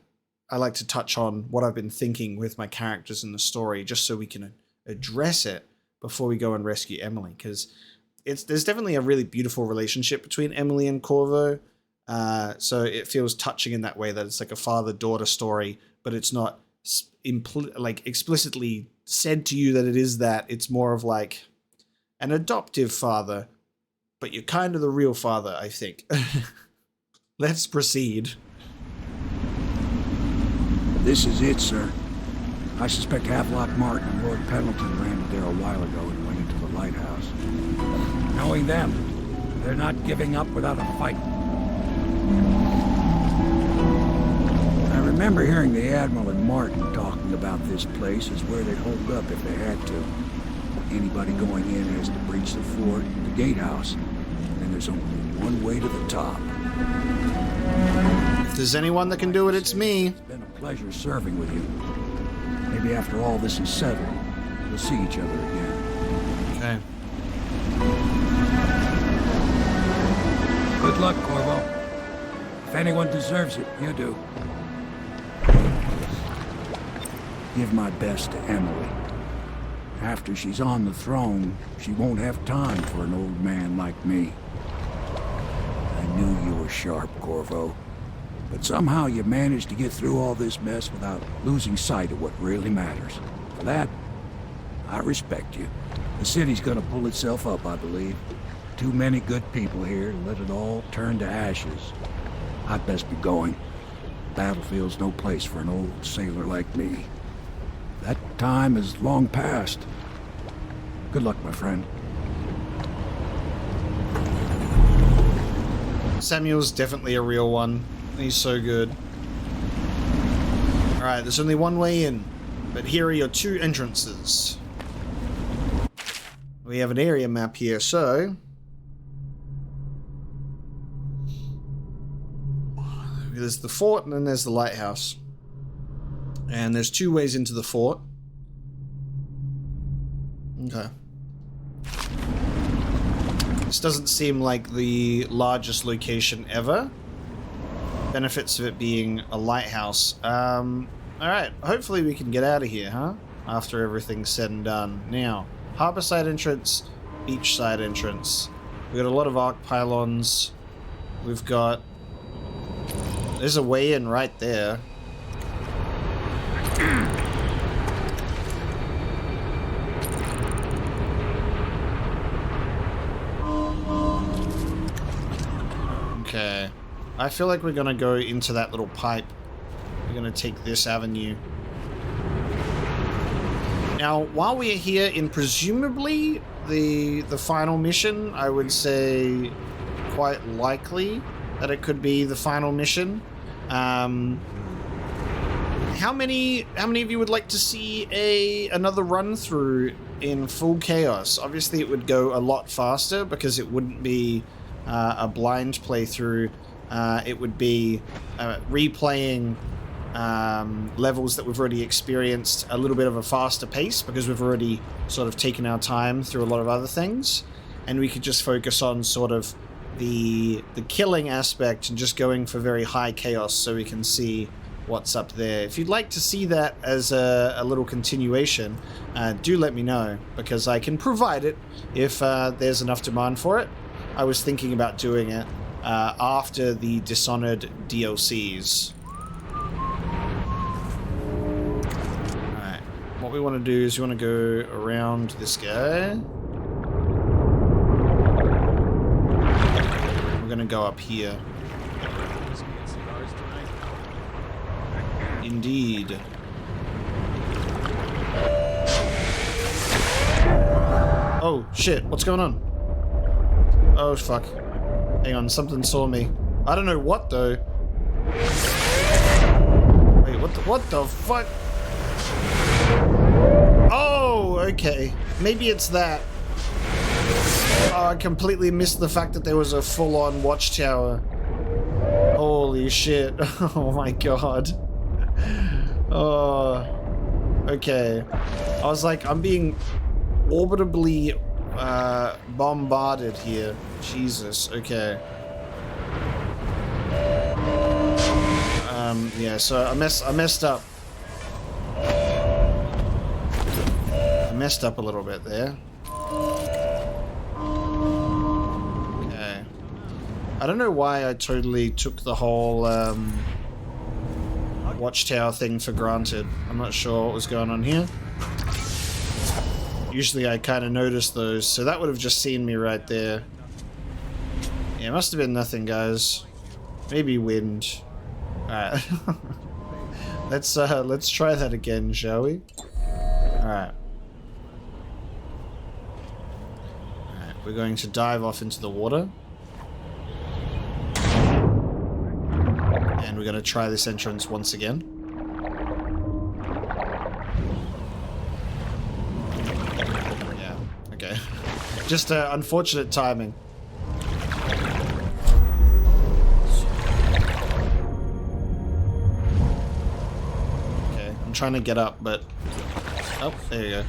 I like to touch on what I've been thinking with my characters in the story, just so we can address it before we go and rescue Emily, because there's definitely a really beautiful relationship between Emily and Corvo. So it feels touching in that way, that it's like a father-daughter story, but it's not like explicitly said to you that it is that. It's more of like an adoptive father, but you're kind of the real father, I think. Let's proceed. This is it, sir. I suspect Havelock Martin and Lord Pendleton landed there a while ago and went into the lighthouse. Knowing them, they're not giving up without a fight. I remember hearing the Admiral and Martin talking about this place as where they'd hold up if they had to. Anybody going in has to breach the fort, the gatehouse, and there's only one way to the top. If there's anyone that can do it, it's me. It's been a pleasure serving with you. Maybe after all this is settled, we'll see each other again. Okay. Good luck, Corvo. If anyone deserves it, you do. Give my best to Emily. After she's on the throne, she won't have time for an old man like me. I knew you were sharp, Corvo. But somehow you managed to get through all this mess without losing sight of what really matters. For that, I respect you. The city's gonna pull itself up, I believe. Too many good people here to let it all turn to ashes. I'd best be going. Battlefield's no place for an old sailor like me. That time is long past. Good luck, my friend. Samuel's definitely a real one. He's so good. Alright, there's only one way in, but here are your two entrances. We have an area map here, so there's the fort and then there's the lighthouse. And there's two ways into the fort. Okay. This doesn't seem like the largest location ever. Benefits of it being a lighthouse. Alright, hopefully we can get out of here, huh? After everything's said and done. Now, harbor side entrance, beach side entrance. We've got a lot of arc pylons. We've got... There's a way in right there. Okay. I feel like we're gonna go into that little pipe. We're gonna take this avenue. Now, while we are here in presumably the final mission, I would say quite likely that it could be the final mission. How many of you would like to see another run through in full chaos? Obviously, it would go a lot faster because it wouldn't be a blind playthrough. It would be replaying levels that we've already experienced a little bit of a faster pace because we've already sort of taken our time through a lot of other things, and we could just focus on sort of the killing aspect and just going for very high chaos so we can see what's up there. If you'd like to see that as a little continuation, do let me know, because I can provide it if there's enough demand for it. I was thinking about doing it after the Dishonored DLCs. Alright, what we want to do is we want to go around this guy. We're going to go up here. Indeed. Oh, shit. What's going on? Oh, fuck. Hang on. Something saw me. I don't know what, though. Wait, what the fuck? Oh, okay. Maybe it's that. Oh, I completely missed the fact that there was a full-on watchtower. Holy shit. Oh, my God. Oh, okay. I was like, I'm being orbitably bombarded here. Jesus, okay. Yeah, so I messed up. I messed up a little bit there. Okay. I don't know why I totally took the whole watchtower thing for granted. I'm not sure what was going on here. Usually I kind of notice those, so that would have just seen me right there. Yeah, it must have been nothing, guys. Maybe wind. Alright. Let's try that again, shall we? Alright. Alright, we're going to dive off into the water. And we're going to try this entrance once again. Yeah, okay. Just unfortunate timing. Okay, I'm trying to get up, but... Oh, there you go.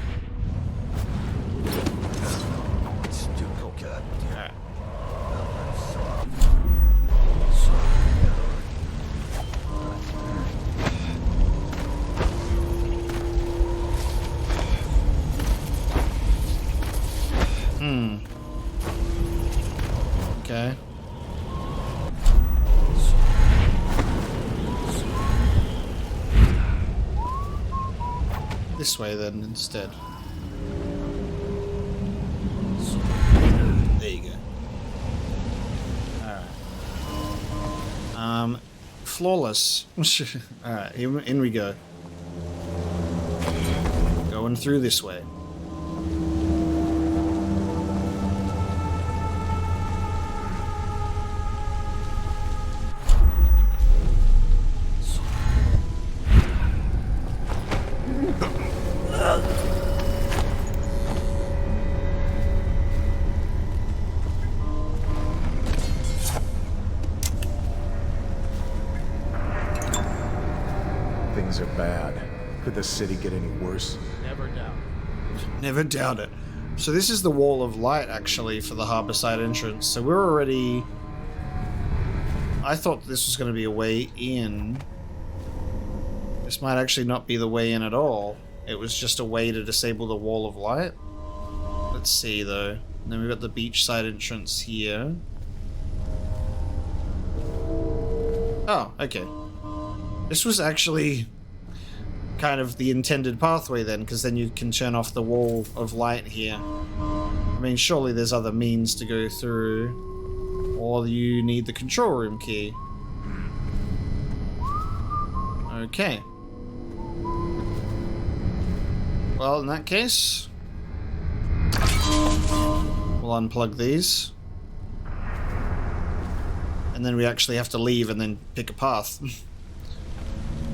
Alright. Okay. This way then instead. There you go. Alright. Flawless. Alright, in we go. Going through this way. Things are bad. Could the city get any worse? Never doubt. Never doubt it. So this is the wall of light, actually, for the harborside entrance. So we're already... I thought this was going to be a way in. This might actually not be the way in at all. It was just a way to disable the wall of light. Let's see, though. And then we've got the beachside entrance here. Oh, okay. This was actually kind of the intended pathway then, because then you can turn off the wall of light here. I mean, surely there's other means to go through. Or you need the control room key. Okay. Well, in that case, we'll unplug these. And then we actually have to leave and then pick a path.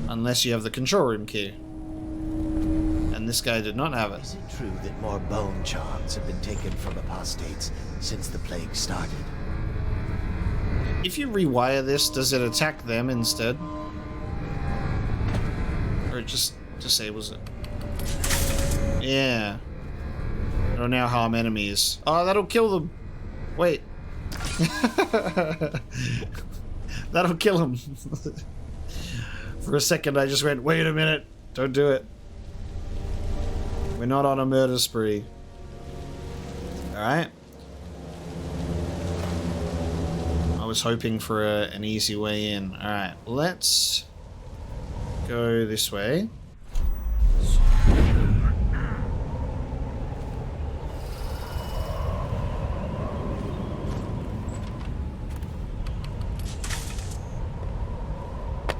Unless you have the control room key. And this guy did not have it. Is it true that more bone charms have been taken from apostates since the plague started? If you rewire this, does it attack them instead? Or it just disables it? Yeah. It'll now harm enemies. Oh, that'll kill them. Wait. That'll kill them. For a second, I just went, wait a minute. Don't do it. We're not on a murder spree. Alright. I was hoping for an easy way in. Alright, let's go this way.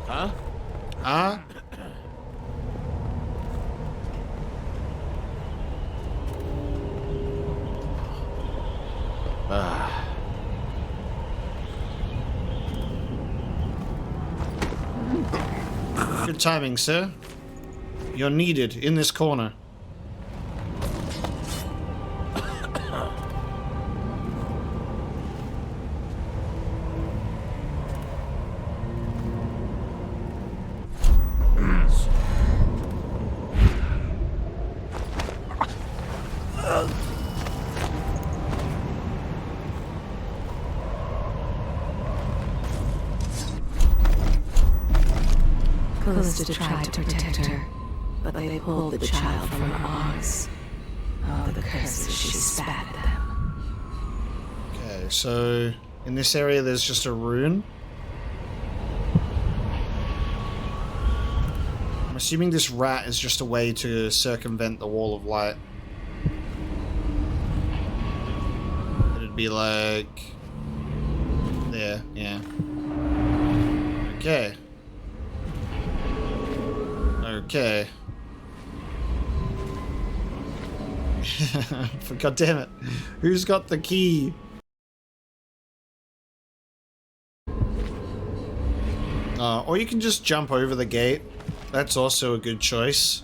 Huh? Huh? Good timing, sir. You're needed in this corner. Callista tried to protect her, but they pulled the child from her arms. Oh, the curses she spat at them. Okay, so in this area there's just a rune. I'm assuming this rat is just a way to circumvent the wall of light. It'd be like... there, yeah. Okay. Okay. God damn it. Who's got the key? Or you can just jump over the gate. That's also a good choice.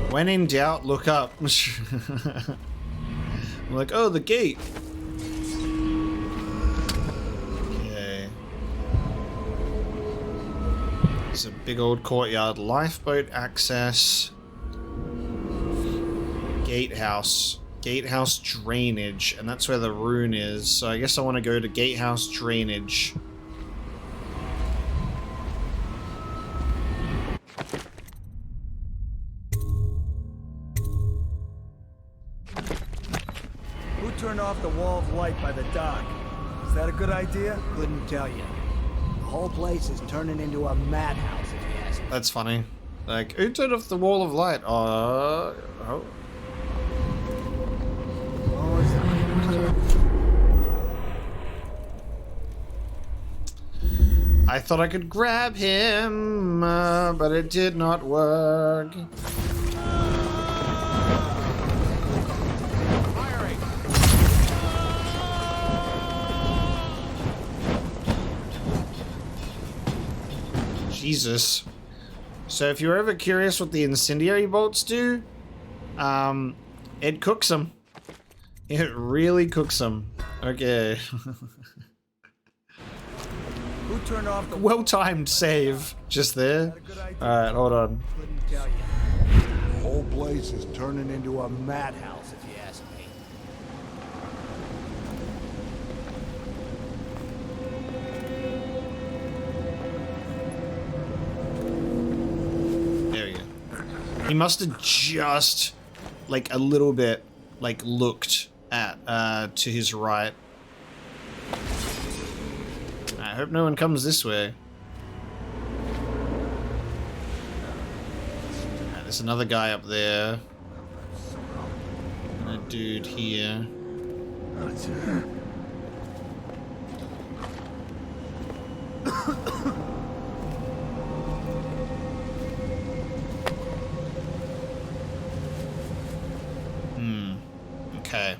When in doubt, look up. I'm like, oh, the gate. Okay. It's a big old courtyard. Lifeboat access. Gatehouse. Gatehouse drainage. And that's where the rune is. So I guess I want to go to Gatehouse drainage. Who turned off the wall of light by the dock? Is that a good idea? Couldn't tell you. The whole place is turning into a madhouse, if you ask me. That's funny. Like, who turned off the wall of light? Oh. I thought I could grab him, but it did not work. Jesus. So if you're ever curious what the incendiary bolts do, it cooks them. It really cooks them. Okay. Who turned off the Well-timed save just there. Alright, hold on. Couldn't tell you. The whole place is turning into a madhouse, if you ask me. There we go. He must have just, like, a little bit, like, looked at, to his right. I hope no one comes this way. There's another guy up there. And a dude here. Okay.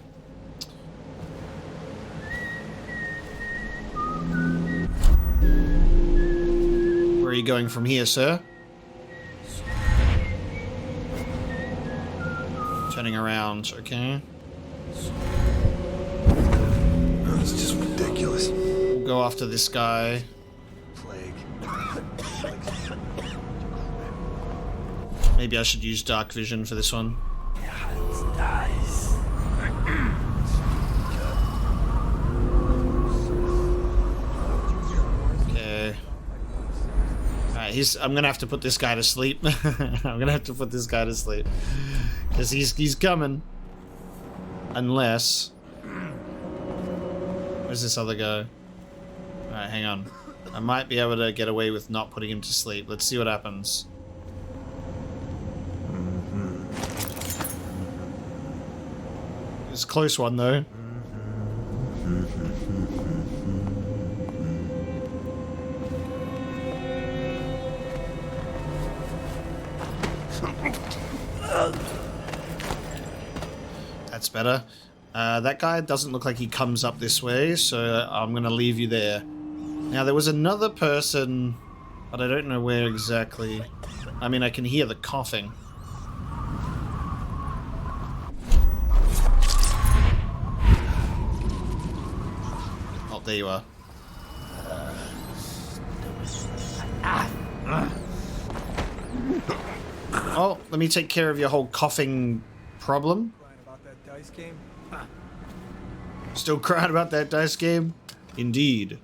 Where are you going from here, sir? Turning around, okay. It's just ridiculous. We'll go after this guy. Plague. Maybe I should use dark vision for this one. Alright, I'm gonna have to put this guy to sleep. I'm gonna have to put this guy to sleep. Because he's coming. Unless... Where's this other guy? Alright, hang on. I might be able to get away with not putting him to sleep. Let's see what happens. It's a close one, though. That's better. That guy doesn't look like he comes up this way, so I'm gonna leave you there. Now, there was another person, but I don't know where exactly. I mean, I can hear the coughing. Oh, there you are. Oh, let me take care of your whole coughing problem. About that dice game? Still crying about that dice game? Indeed.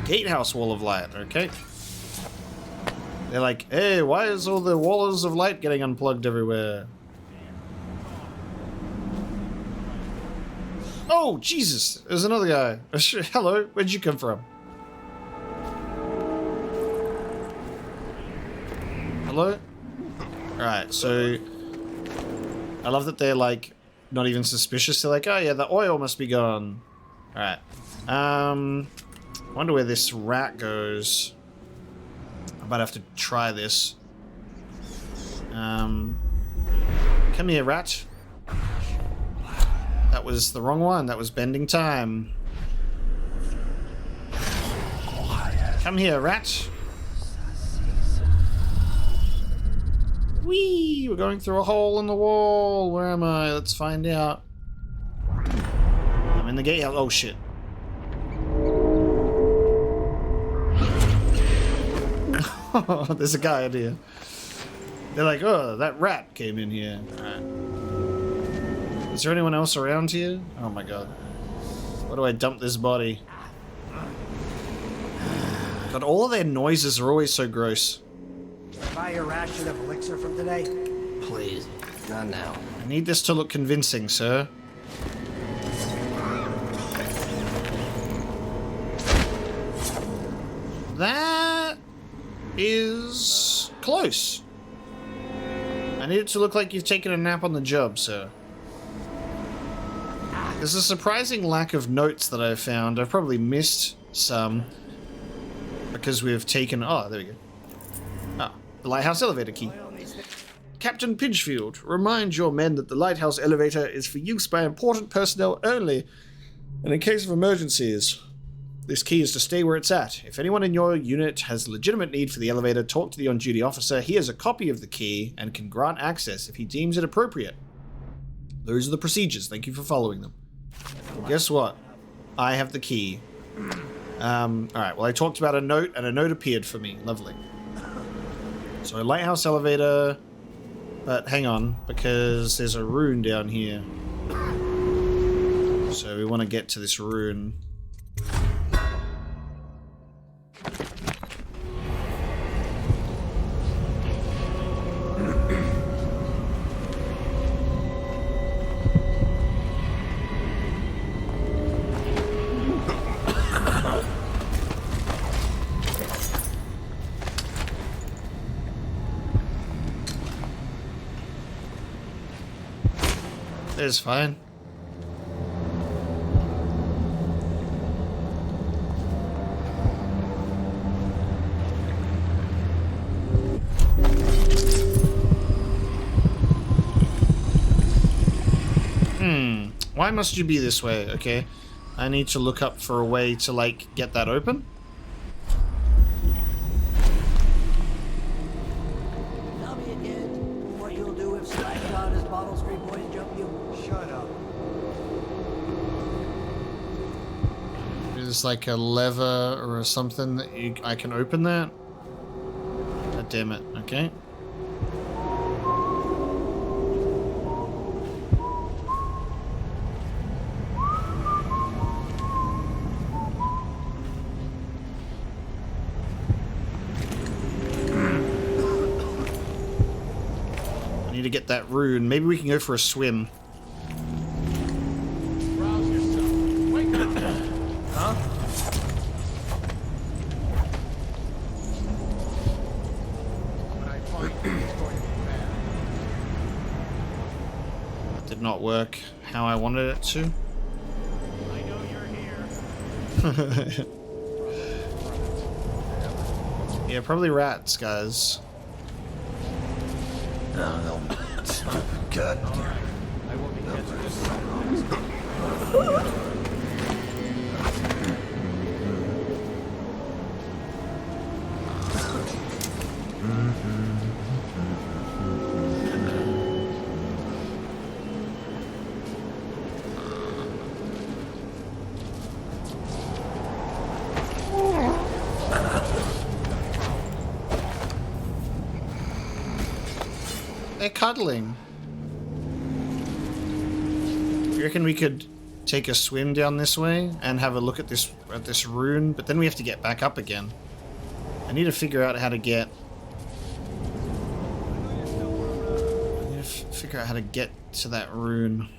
Gatehouse wall of light, okay. They're like, hey, why is all the walls of light getting unplugged everywhere? Oh, Jesus! There's another guy. Hello, where'd you come from? Hello? Alright, so... I love that they're, like, not even suspicious. They're like, oh yeah, the oil must be gone. Alright. Wonder where this rat goes. I might have to try this. Come here, rat. That was the wrong one. That was bending time. Come here, rat. Whee! We're going through a hole in the wall. Where am I? Let's find out. I'm in the gatehouse. Oh, shit. There's a guy in here. They're like, oh, that rat came in here. Alright. Is there anyone else around here? Oh my god. Where do I dump this body? God, all of their noises are always so gross. Buy a ration of elixir from today? Please, not now. I need this to look convincing, sir. That is close. I need it to look like you've taken a nap on the job, sir. There's a surprising lack of notes that I've found. I've probably missed some because we've taken... Oh, there we go. Ah, the lighthouse elevator key. Captain Pinchfield, remind your men that the lighthouse elevator is for use by important personnel only, and in case of emergencies. This key is to stay where it's at. If anyone in your unit has legitimate need for the elevator, talk to the on-duty officer. He has a copy of the key and can grant access if he deems it appropriate. Those are the procedures. Thank you for following them. Guess what? I have the key. Alright, well I talked about a note, and a note appeared for me. Lovely. So, lighthouse elevator... But hang on, because there's a rune down here. So we want to get to this rune. It's fine. Why must you be this way? Okay. I need to look up for a way to, like, get that open. Tell me again what you'll do if Skycon and Bottle Street Boys jump you. Shut up. There's like a lever or something that I can open that. God damn it. Okay. to get that rune. Maybe we can go for a swim. Rouse yourself. Wake up. Huh? When I find you, it's going to be bad. Did not work how I wanted it to. I know you're here. Yeah, probably rats, guys. No. Stupid god. I will be catching this side. They're cuddling. You reckon we could take a swim down this way and have a look at this rune? But then we have to get back up again. I need to figure out how to get. I need to figure out how to get to that rune.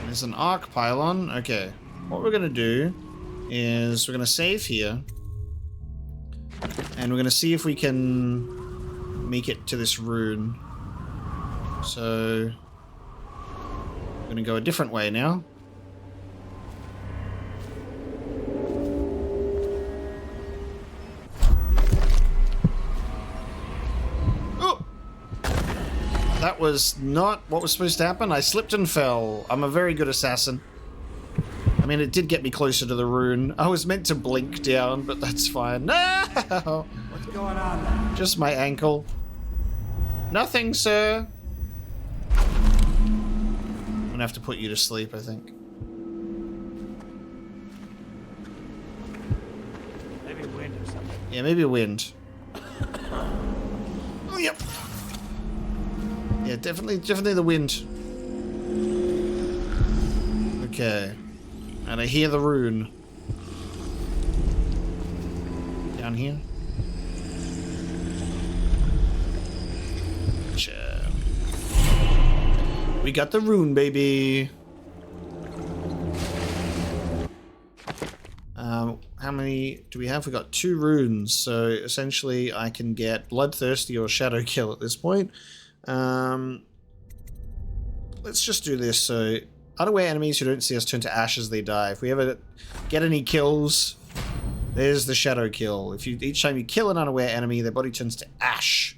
There's an arc pylon. Okay, what we're gonna do is we're going to save here, and we're going to see if we can make it to this rune. So we're going to go a different way now. Oh! That was not what was supposed to happen. I slipped and fell. I'm a very good assassin. I mean, it did get me closer to the rune. I was meant to blink down, but that's fine. No! What's going on there? Just my ankle. Nothing, sir. I'm gonna have to put you to sleep, I think. Maybe wind or something. Yeah, maybe wind. Oh, yep. Yeah, definitely the wind. Okay. And I hear the rune. Down here. Gotcha. We got the rune, baby. How many do we have? We got 2 runes, so essentially I can get Bloodthirsty or Shadow Kill at this point. Let's just do this. So unaware enemies who don't see us turn to ash as they die. If we ever get any kills, there's the Shadow Kill. If you each time you kill an unaware enemy, their body turns to ash.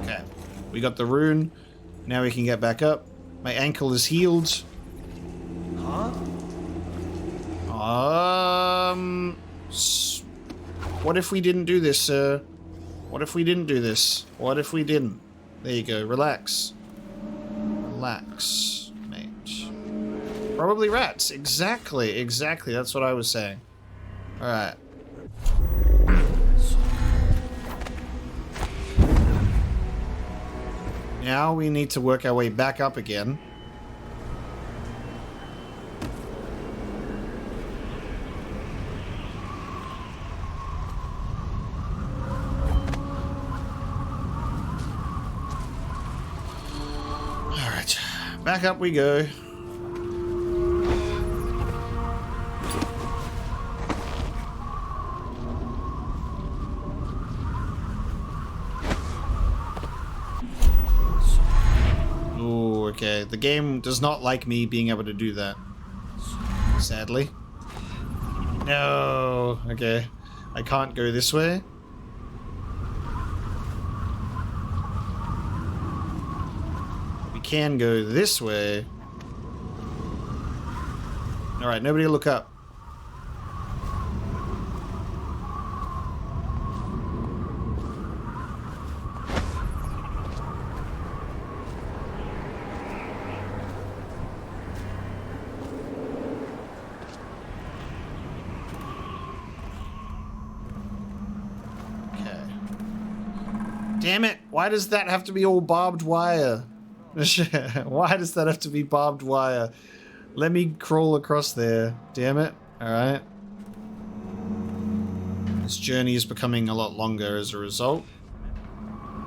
Okay, we got the rune. Now we can get back up. My ankle is healed. Huh? What if we didn't do this, sir? What if we didn't do this? What if we didn't? There you go. Relax. Relax, mate. Probably rats. Exactly. Exactly. That's what I was saying. Alright. Now we need to work our way back up again. Alright. Back up we go. Okay, the game does not like me being able to do that. Sadly. No. Okay. I can't go this way. We can go this way. Alright, nobody look up. Damn it! Why does that have to be all barbed wire? Why does that have to be barbed wire? Let me crawl across there. Damn it. Alright. This journey is becoming a lot longer as a result.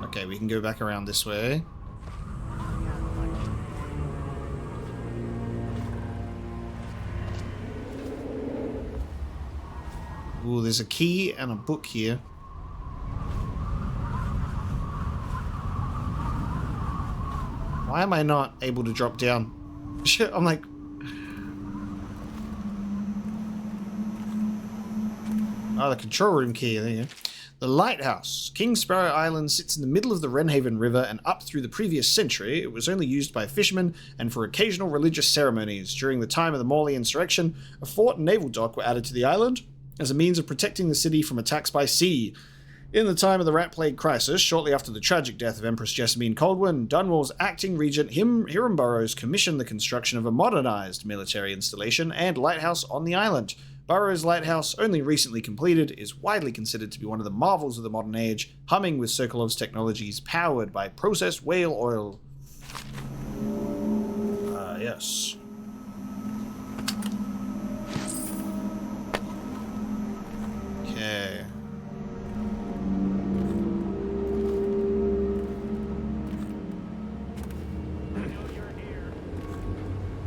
Okay, we can go back around this way. Ooh, there's a key and a book here. Why am I not able to drop down? Shit, I'm like... Oh, the control room key, there you go. The lighthouse. Kingsparrow Island sits in the middle of the Wrenhaven River, and up through the previous century, it was only used by fishermen and for occasional religious ceremonies. During the time of the Morley insurrection, a fort and naval dock were added to the island as a means of protecting the city from attacks by sea. In the time of the Rat Plague crisis, shortly after the tragic death of Empress Jessamine Coldwin, Dunwall's acting regent Hiram Burrows commissioned the construction of a modernized military installation and lighthouse on the island. Burrows' lighthouse, only recently completed, is widely considered to be one of the marvels of the modern age, humming with Sokolov's technologies powered by processed whale oil. Yes. Okay.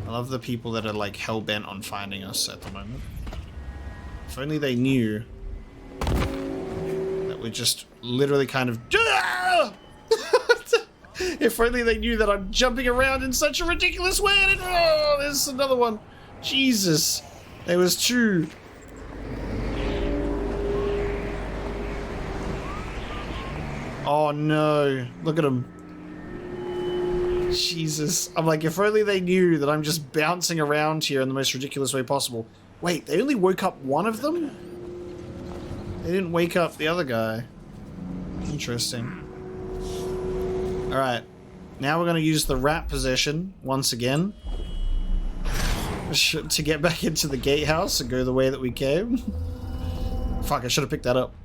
I love the people that are like hell-bent on finding us at the moment. If only they knew that we're just literally kind of... If only they knew that I'm jumping around in such a ridiculous way. Oh, there's another one. Jesus. There was two. Oh no. Look at him. Jesus. I'm like, if only they knew that I'm just bouncing around here in the most ridiculous way possible. Wait, they only woke up one of them? They didn't wake up the other guy. Interesting. Alright. Now we're going to use the rat possession once again. To get back into the gatehouse and go the way that we came. Fuck, I should have picked that up.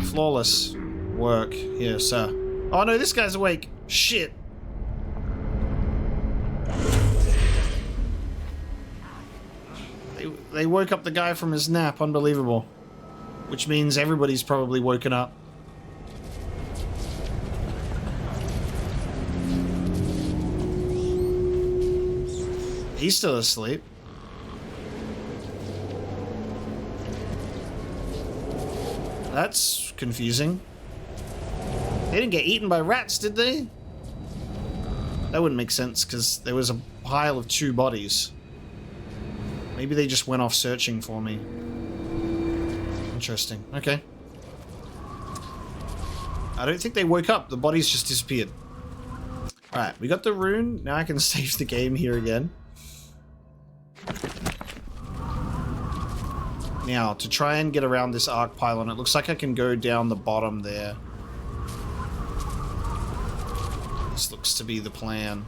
Flawless work here, sir. Oh no, this guy's awake. Shit. They woke up the guy from his nap. Unbelievable. Which means everybody's probably woken up. He's still asleep. That's confusing. They didn't get eaten by rats, did they? That wouldn't make sense, because there was a pile of two bodies. Maybe they just went off searching for me. Interesting. Okay. I don't think they woke up. The bodies just disappeared. Alright, we got the rune. Now I can save the game here again. Now, to try and get around this arc pylon, it looks like I can go down the bottom there. This looks to be the plan.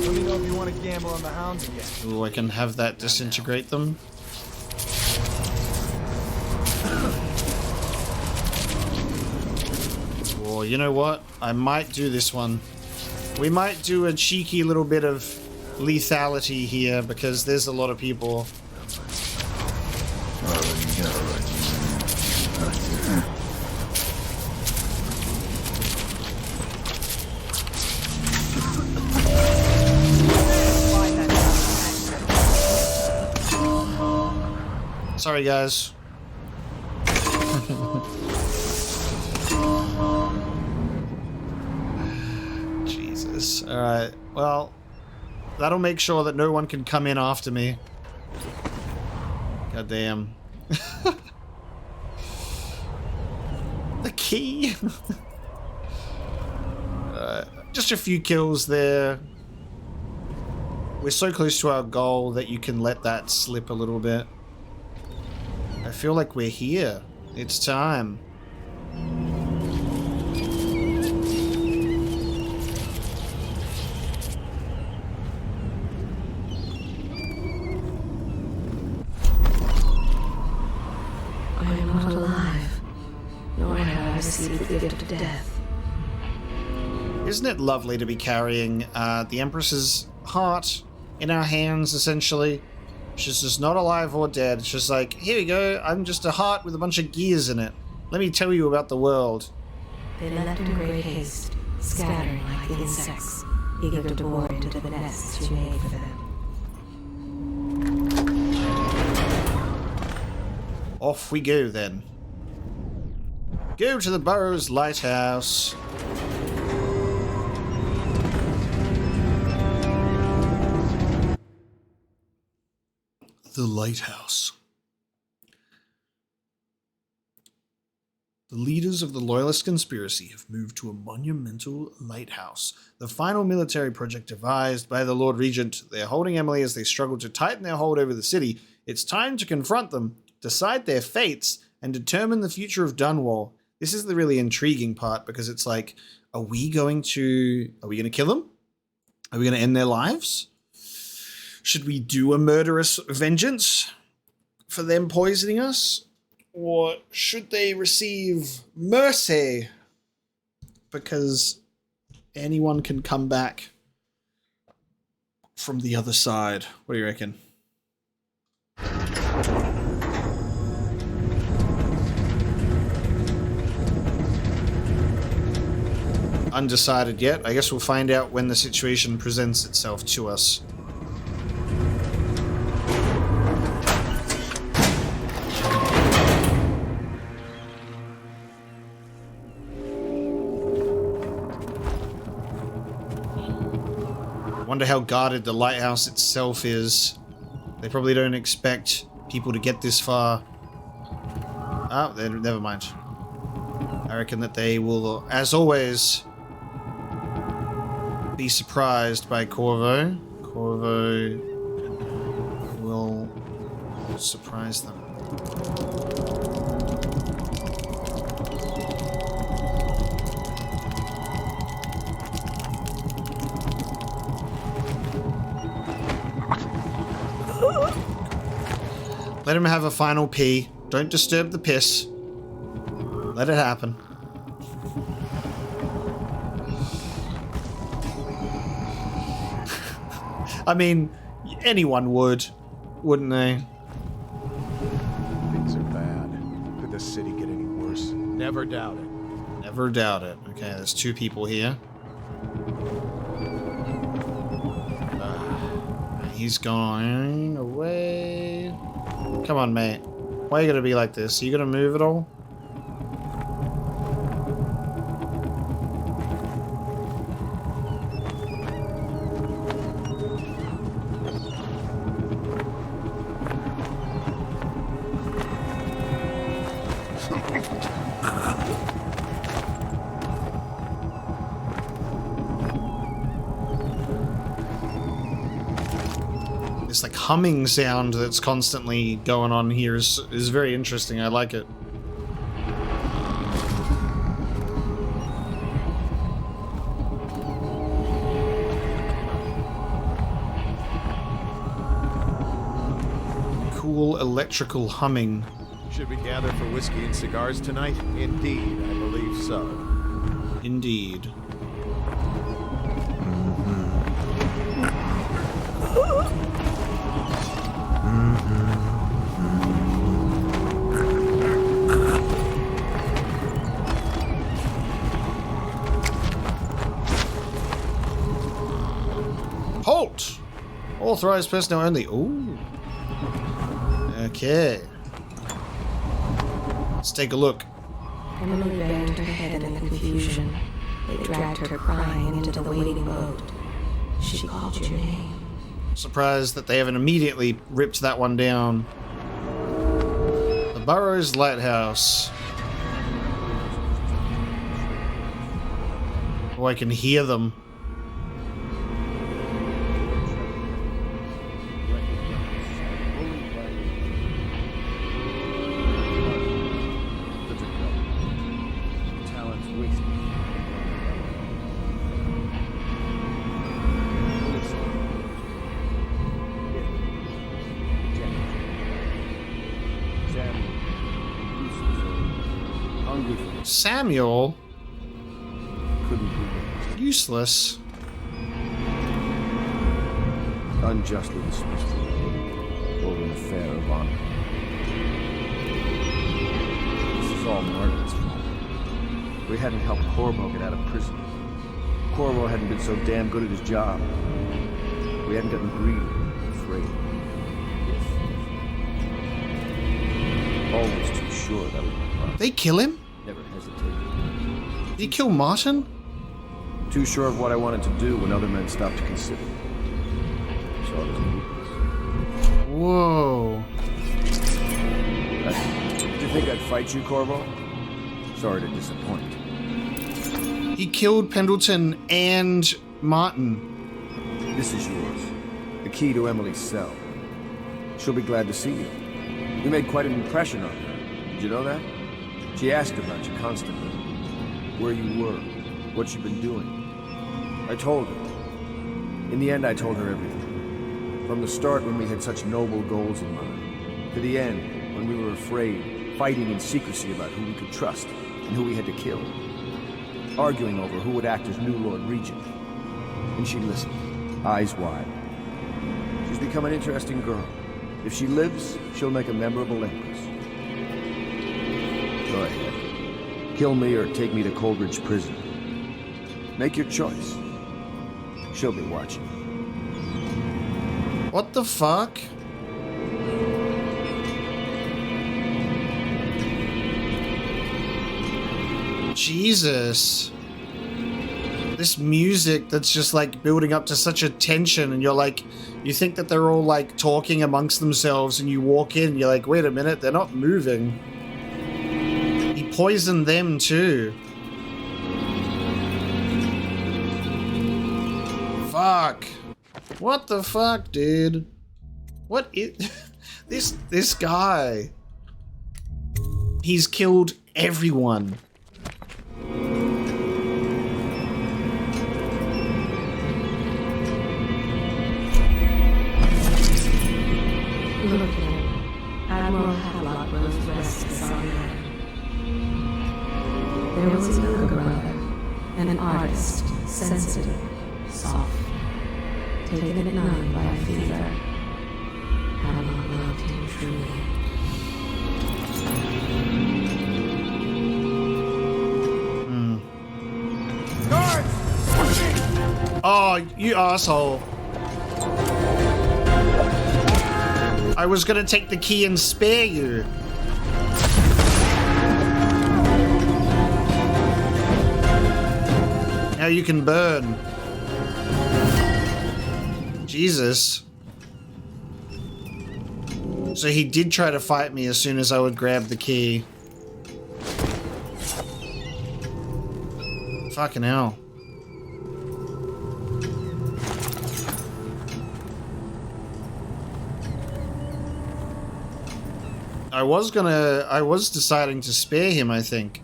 Let me know if you want to gamble on the hounds again. Ooh, I can have that disintegrate them. Oh, you know what? I might do this one. We might do a cheeky little bit of lethality here because there's a lot of people. Sorry, guys. Jesus. Alright. Well, that'll make sure that no one can come in after me. God damn. The key. Just a few kills there. We're so close to our goal that you can let that slip a little bit. I feel like we're here. It's time. I am not alive, nor am receive the gift of death. Isn't it lovely to be carrying the Empress's heart in our hands, essentially? She's just not alive or dead. It's just like, here you go, I'm just a heart with a bunch of gears in it. Let me tell you about the world. They left in great haste, scattering like insects, eager to bore into the nests you made for them. Off we go, then. Go to the Burrows Lighthouse. The lighthouse. The leaders of the Loyalist conspiracy have moved to a monumental lighthouse, the final military project devised by the Lord Regent. They are holding Emily as they struggle to tighten their hold over the city. It's time to confront them, decide their fates, and determine the future of Dunwall. This is the really intriguing part, because it's like, are we going to kill them? Are we going to end their lives? Should we do a murderous vengeance for them poisoning us? Or should they receive mercy? Because anyone can come back from the other side. What do you reckon? Undecided yet. I guess we'll find out when the situation presents itself to us. Wonder how guarded the lighthouse itself is. They probably don't expect people to get this far. Oh, never mind. I reckon that they will, as always, be surprised by Corvo. Corvo will surprise them. Let him have a final pee. Don't disturb the piss. Let it happen. I mean, anyone would, wouldn't they? Things are bad. Could the city get any worse? Never doubt it. Never doubt it. Okay, there's two people here. He's going away. Come on, mate. Why are you gonna be like this? Are you gonna move at all? This like humming sound that's constantly going on here is very interesting. I like it. Cool electrical humming. Should we gather for whiskey and cigars tonight? Indeed, I believe so. Indeed. Halt! Authorized personnel only. Ooh. Okay. Let's take a look. Emily banged her head in the confusion. They dragged her crying into the waiting boat. She called your name. Surprised that they haven't immediately ripped that one down. The Burrows Lighthouse. Oh, I can hear them. hungry for Samuel? Couldn't be Useless. unjustly dismissed over an affair of honor. This is all Margaret's fault. We hadn't helped Corvo get out of prison. Corvo hadn't been so damn good at his job. We hadn't gotten greedy, afraid. Always too sure that would be fun. They kill him? Never hesitated. Did he kill Martin? Too sure of what I wanted to do when other men stopped to consider. Saw it as a weakness. Whoa. Did you think I'd fight you, Corvo? Sorry to disappoint. He killed Pendleton and Martin. This is yours. The key to Emily's cell. She'll be glad to see you. You made quite an impression on her. Did you know that? She asked about you constantly. Where you were. What you've been doing. I told her. In the end, I told her everything. From the start, when we had such noble goals in mind, to the end, when we were afraid, fighting in secrecy about who we could trust and who we had to kill. Arguing over who would act as new Lord Regent. And she listened, eyes wide. She's become an interesting girl. If she lives, she'll make a memorable empress. Go ahead. Kill me or take me to Coldridge Prison. Make your choice. She'll be watching. What the fuck? Jesus. This music that's just like building up to such a tension, and you're like, you think that they're all like talking amongst themselves, and you walk in, you're like, wait a minute, they're not moving. He poisoned them too. Fuck. What the fuck, dude? What is this guy? He's killed everyone. Look at him. Admiral Hadlock rose restless on that. There was a younger brother, an artist, sensitive, soft, taken at night by a fever. Hadlock loved him truly. Oh, you asshole. I was gonna take the key and spare you. Now you can burn. Jesus. So he did try to fight me as soon as I would grab the key. Fucking hell. I was deciding to spare him, I think.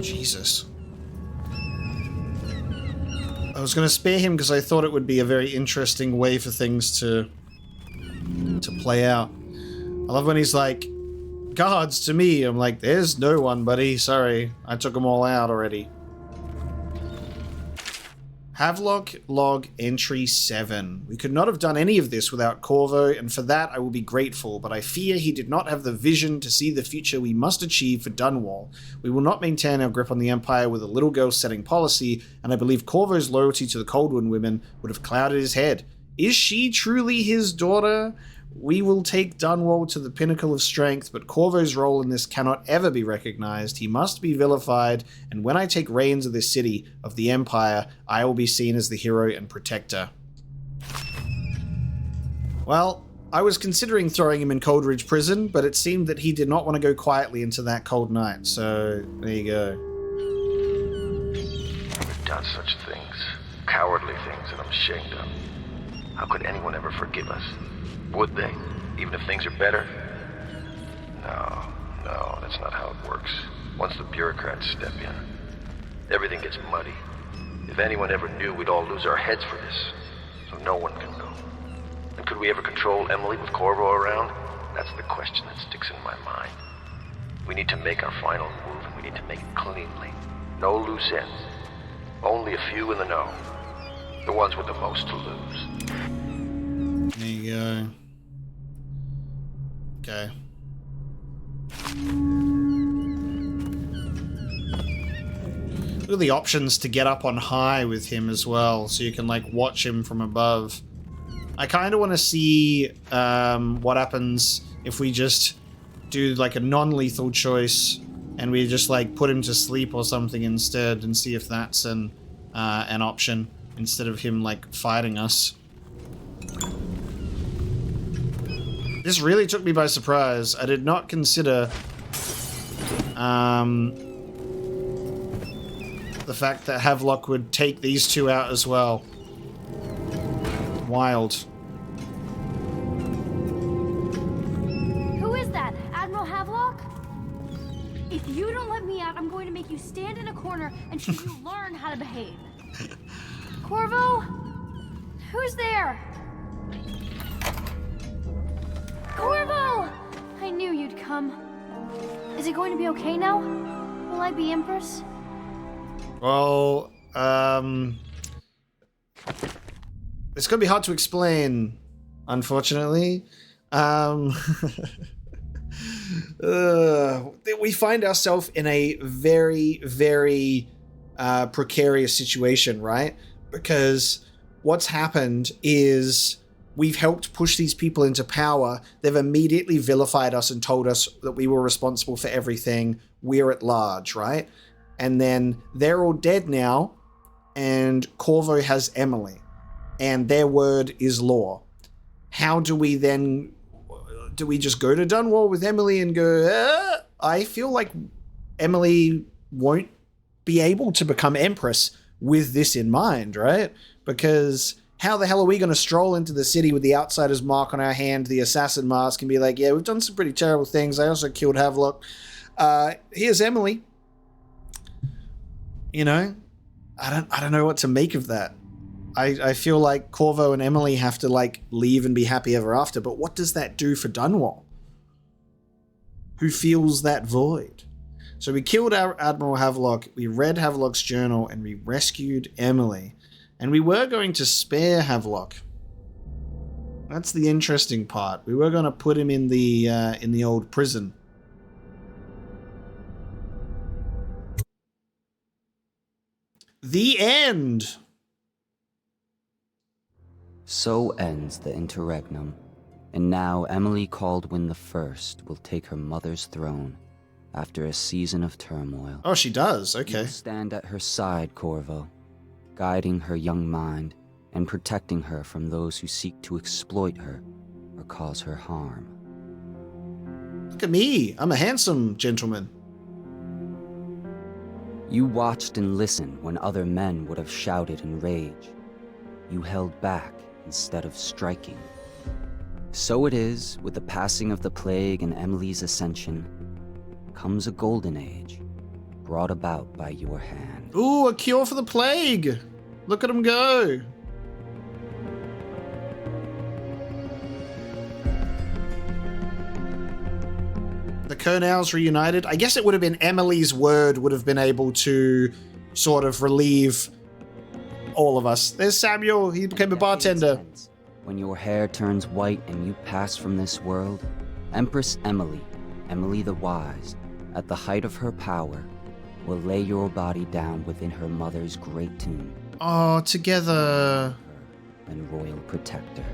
Jesus. I was going to spare him because I thought it would be a very interesting way for things to play out. I love when he's like, guards to me. I'm like, there's no one, buddy. Sorry. I took them all out already. Havelock log entry 7. We could not have done any of this without Corvo, and for that I will be grateful, but I fear he did not have the vision to see the future we must achieve for Dunwall. We will not maintain our grip on the Empire with a little girl setting policy, and I believe Corvo's loyalty to the Coldwind women would have clouded his head. Is she truly his daughter? We will take Dunwall to the pinnacle of strength, but Corvo's role in this cannot ever be recognized. He must be vilified, and when I take reins of this city, of the Empire, I will be seen as the hero and protector. Well, I was considering throwing him in Coldridge Prison, but it seemed that he did not want to go quietly into that cold night, so there you go. We've done such things, cowardly things that I'm ashamed of. How could anyone ever forgive us? Would they? Even if things are better? No, that's not how it works. Once the bureaucrats step in, everything gets muddy. If anyone ever knew, we'd all lose our heads for this. so no one can know. And could we ever control Emily with Corvo around? That's the question that sticks in my mind. We need to make our final move, and we need to make it cleanly. No loose ends. Only a few in the know. The ones with the most to lose. There you go. Okay. Look at the options to get up on high with him as well, so you can like watch him from above. I kind of want to see what happens if we just do like a non-lethal choice and we just like put him to sleep or something instead, and see if that's an option instead of him like fighting us. This really took me by surprise. I did not consider the fact that Havelock would take these two out as well. Wild. Who is that? Admiral Havelock? If you don't let me out, I'm going to make you stand in a corner until you learn how to behave. Corvo? Who's there? Corvo! I knew you'd come. Is it going to be okay now? Will I be Empress? Well, it's gonna be hard to explain, unfortunately. We find ourselves in a very, very precarious situation, right? Because what's happened is we've helped push these people into power. They've immediately vilified us and told us that we were responsible for everything. We're at large, right? And then they're all dead now, and Corvo has Emily, and their word is law. How do we then... Do we just go to Dunwall with Emily and go, I feel like Emily won't be able to become Empress with this in mind, right? Because how the hell are we going to stroll into the city with the outsider's mark on our hand, the assassin mask, and be like, yeah, we've done some pretty terrible things. I also killed Havelock. Here's Emily. You know, I don't know what to make of that. I feel like Corvo and Emily have to like leave and be happy ever after, but what does that do for Dunwall? Who feels that void? So we killed our Admiral Havelock, we read Havelock's journal, and we rescued Emily. And we were going to spare Havelock. That's the interesting part. We were going to put him in the old prison. The end. So ends the interregnum, and now Emily Caldwin the First will take her mother's throne after a season of turmoil. Oh, she does. Okay. You'll stand at her side, Corvo, guiding her young mind and protecting her from those who seek to exploit her or cause her harm. Look at me. I'm a handsome gentleman. You watched and listened when other men would have shouted in rage. You held back instead of striking. So it is, with the passing of the plague and Emily's ascension, comes a golden age, brought about by your hand. Ooh, a cure for the plague! Look at him go! The Kernels reunited. I guess it would have been Emily's word would have been able to sort of relieve all of us. There's Samuel, he became a bartender. When your hair turns white and you pass from this world, Empress Emily, Emily the Wise, at the height of her power, will lay your body down within her mother's great tomb. Oh, together. And royal protector.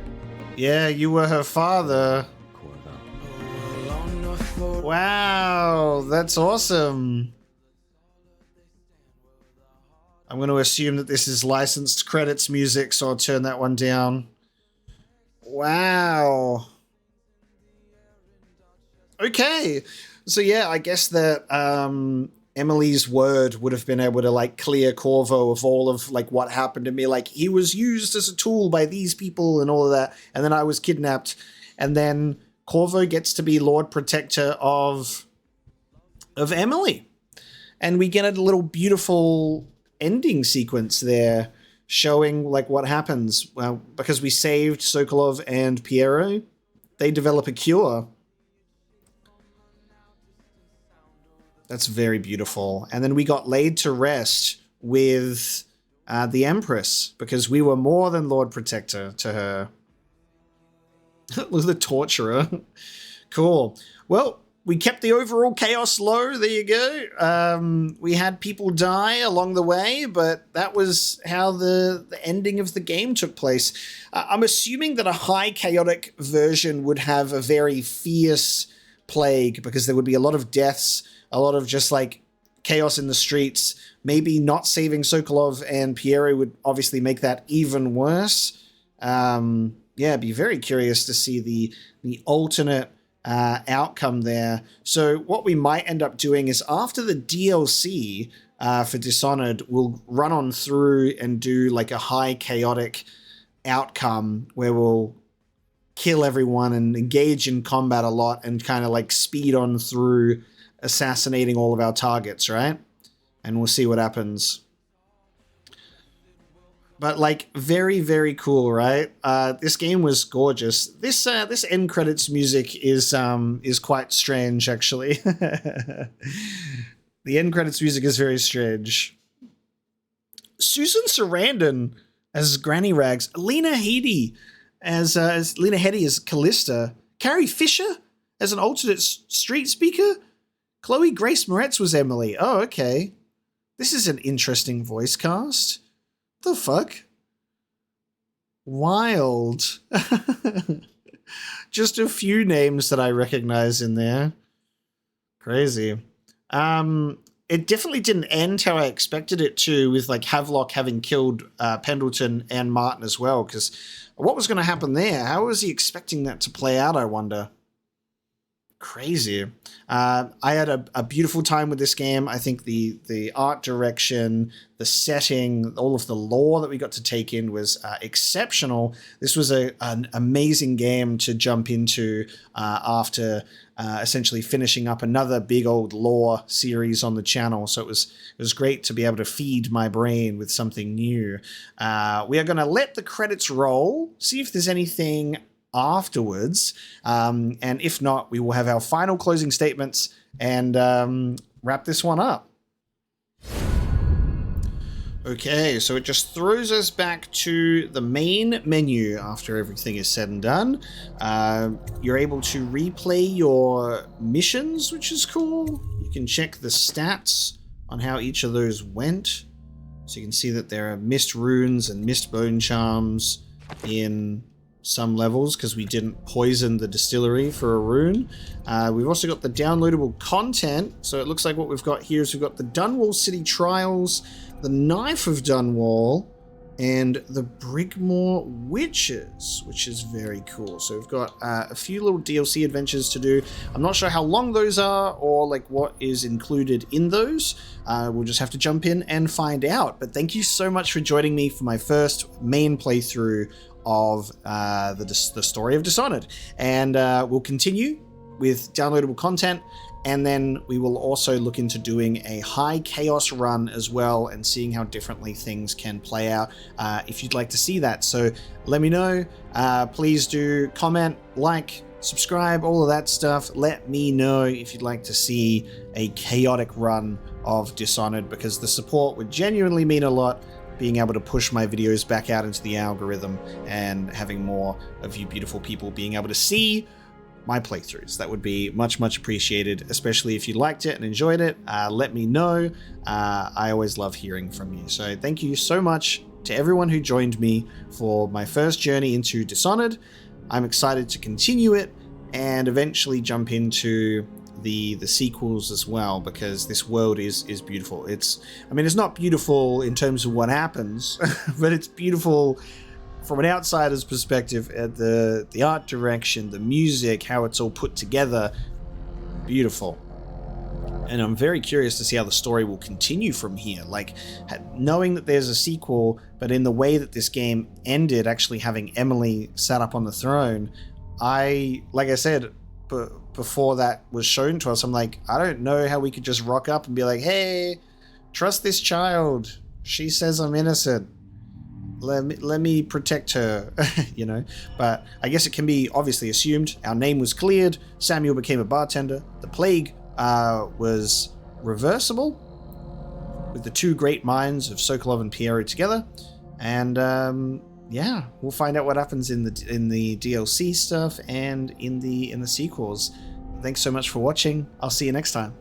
Yeah, you were her father. Wow, that's awesome. I'm going to assume that this is licensed credits music, so I'll turn that one down. Wow. Okay. So yeah, I guess that Emily's word would have been able to like clear Corvo of all of like what happened to me. Like he was used as a tool by these people and all of that. And then I was kidnapped. And then Corvo gets to be Lord Protector of Emily. And we get a little beautiful ending sequence there showing like what happens. Well, because we saved Sokolov and Piero, they develop a cure. That's very beautiful. And then we got laid to rest with the Empress, because we were more than Lord Protector to her. Look at the torturer. Cool. Well, we kept the overall chaos low. There you go. We had people die along the way, but that was how the ending of the game took place. I'm assuming that a high chaotic version would have a very fierce plague, because there would be a lot of deaths, a lot of just like chaos in the streets. Maybe not saving Sokolov and Piero would obviously make that even worse. Yeah, be very curious to see the alternate outcome there. So what we might end up doing is, after the DLC for Dishonored, we'll run on through and do like a high chaotic outcome where we'll kill everyone and engage in combat a lot and kind of like speed on through assassinating all of our targets, right? And we'll see what happens. But like, very, very cool, right? This game was gorgeous. This end credits music is quite strange, actually. The end credits music is very strange. Susan Sarandon as Granny Rags, Lena Headey as Callista, Carrie Fisher as an alternate street speaker, Chloe Grace Moretz was Emily. Oh, okay. This is an interesting voice cast. The fuck? Wild. Just a few names that I recognize in there. Crazy. It definitely didn't end how I expected it to, with like Havelock having killed Pendleton and Martin as well, because what was going to happen there? How was he expecting that to play out, I wonder? Crazy. I had a beautiful time with this game. I think the art direction, the setting, all of the lore that we got to take in was exceptional. This was an amazing game to jump into after essentially finishing up another big old lore series on the channel. So it was great to be able to feed my brain with something new. We are going to let the credits roll, see if there's anything afterwards, and if not, we will have our final closing statements and wrap this one up. Okay, so it just throws us back to the main menu after everything is said and done. You're able to replay your missions, which is cool. You can check the stats on how each of those went. So you can see that there are missed runes and missed bone charms in some levels because we didn't poison the distillery for a rune. We've also got the downloadable content. So it looks like what we've got here is we've got the Dunwall City Trials, the Knife of Dunwall, and the Brigmore Witches, which is very cool. So we've got a few little DLC adventures to do. I'm not sure how long those are or like what is included in those. We'll just have to jump in and find out. But thank you so much for joining me for my first main playthrough of the story of Dishonored. And we'll continue with downloadable content, and then we will also look into doing a high chaos run as well and seeing how differently things can play out if you'd like to see that. So let me know. Please do comment, like, subscribe, all of that stuff. Let me know if you'd like to see a chaotic run of Dishonored, because the support would genuinely mean a lot, being able to push my videos back out into the algorithm and having more of you beautiful people being able to see my playthroughs. That would be much, much appreciated, especially if you liked it and enjoyed it. Let me know. I always love hearing from you. So thank you so much to everyone who joined me for my first journey into Dishonored. I'm excited to continue it and eventually jump into the sequels as well, because this world is beautiful. It's not beautiful in terms of what happens, but it's beautiful from an outsider's perspective. The art direction, the music, how it's all put together, beautiful. And I'm very curious to see how the story will continue from here. Like, knowing that there's a sequel, but in the way that this game ended, actually having Emily sat up on the throne, like I said, before that was shown to us, I'm like, I don't know how we could just rock up and be like, hey, trust this child. She says I'm innocent. let me protect her, you know. But I guess it can be obviously assumed our name was cleared. Samuel became a bartender. The plague was reversible with the two great minds of Sokolov and Piero together. And yeah, we'll find out what happens in the DLC stuff and in the sequels. Thanks so much for watching. I'll see you next time.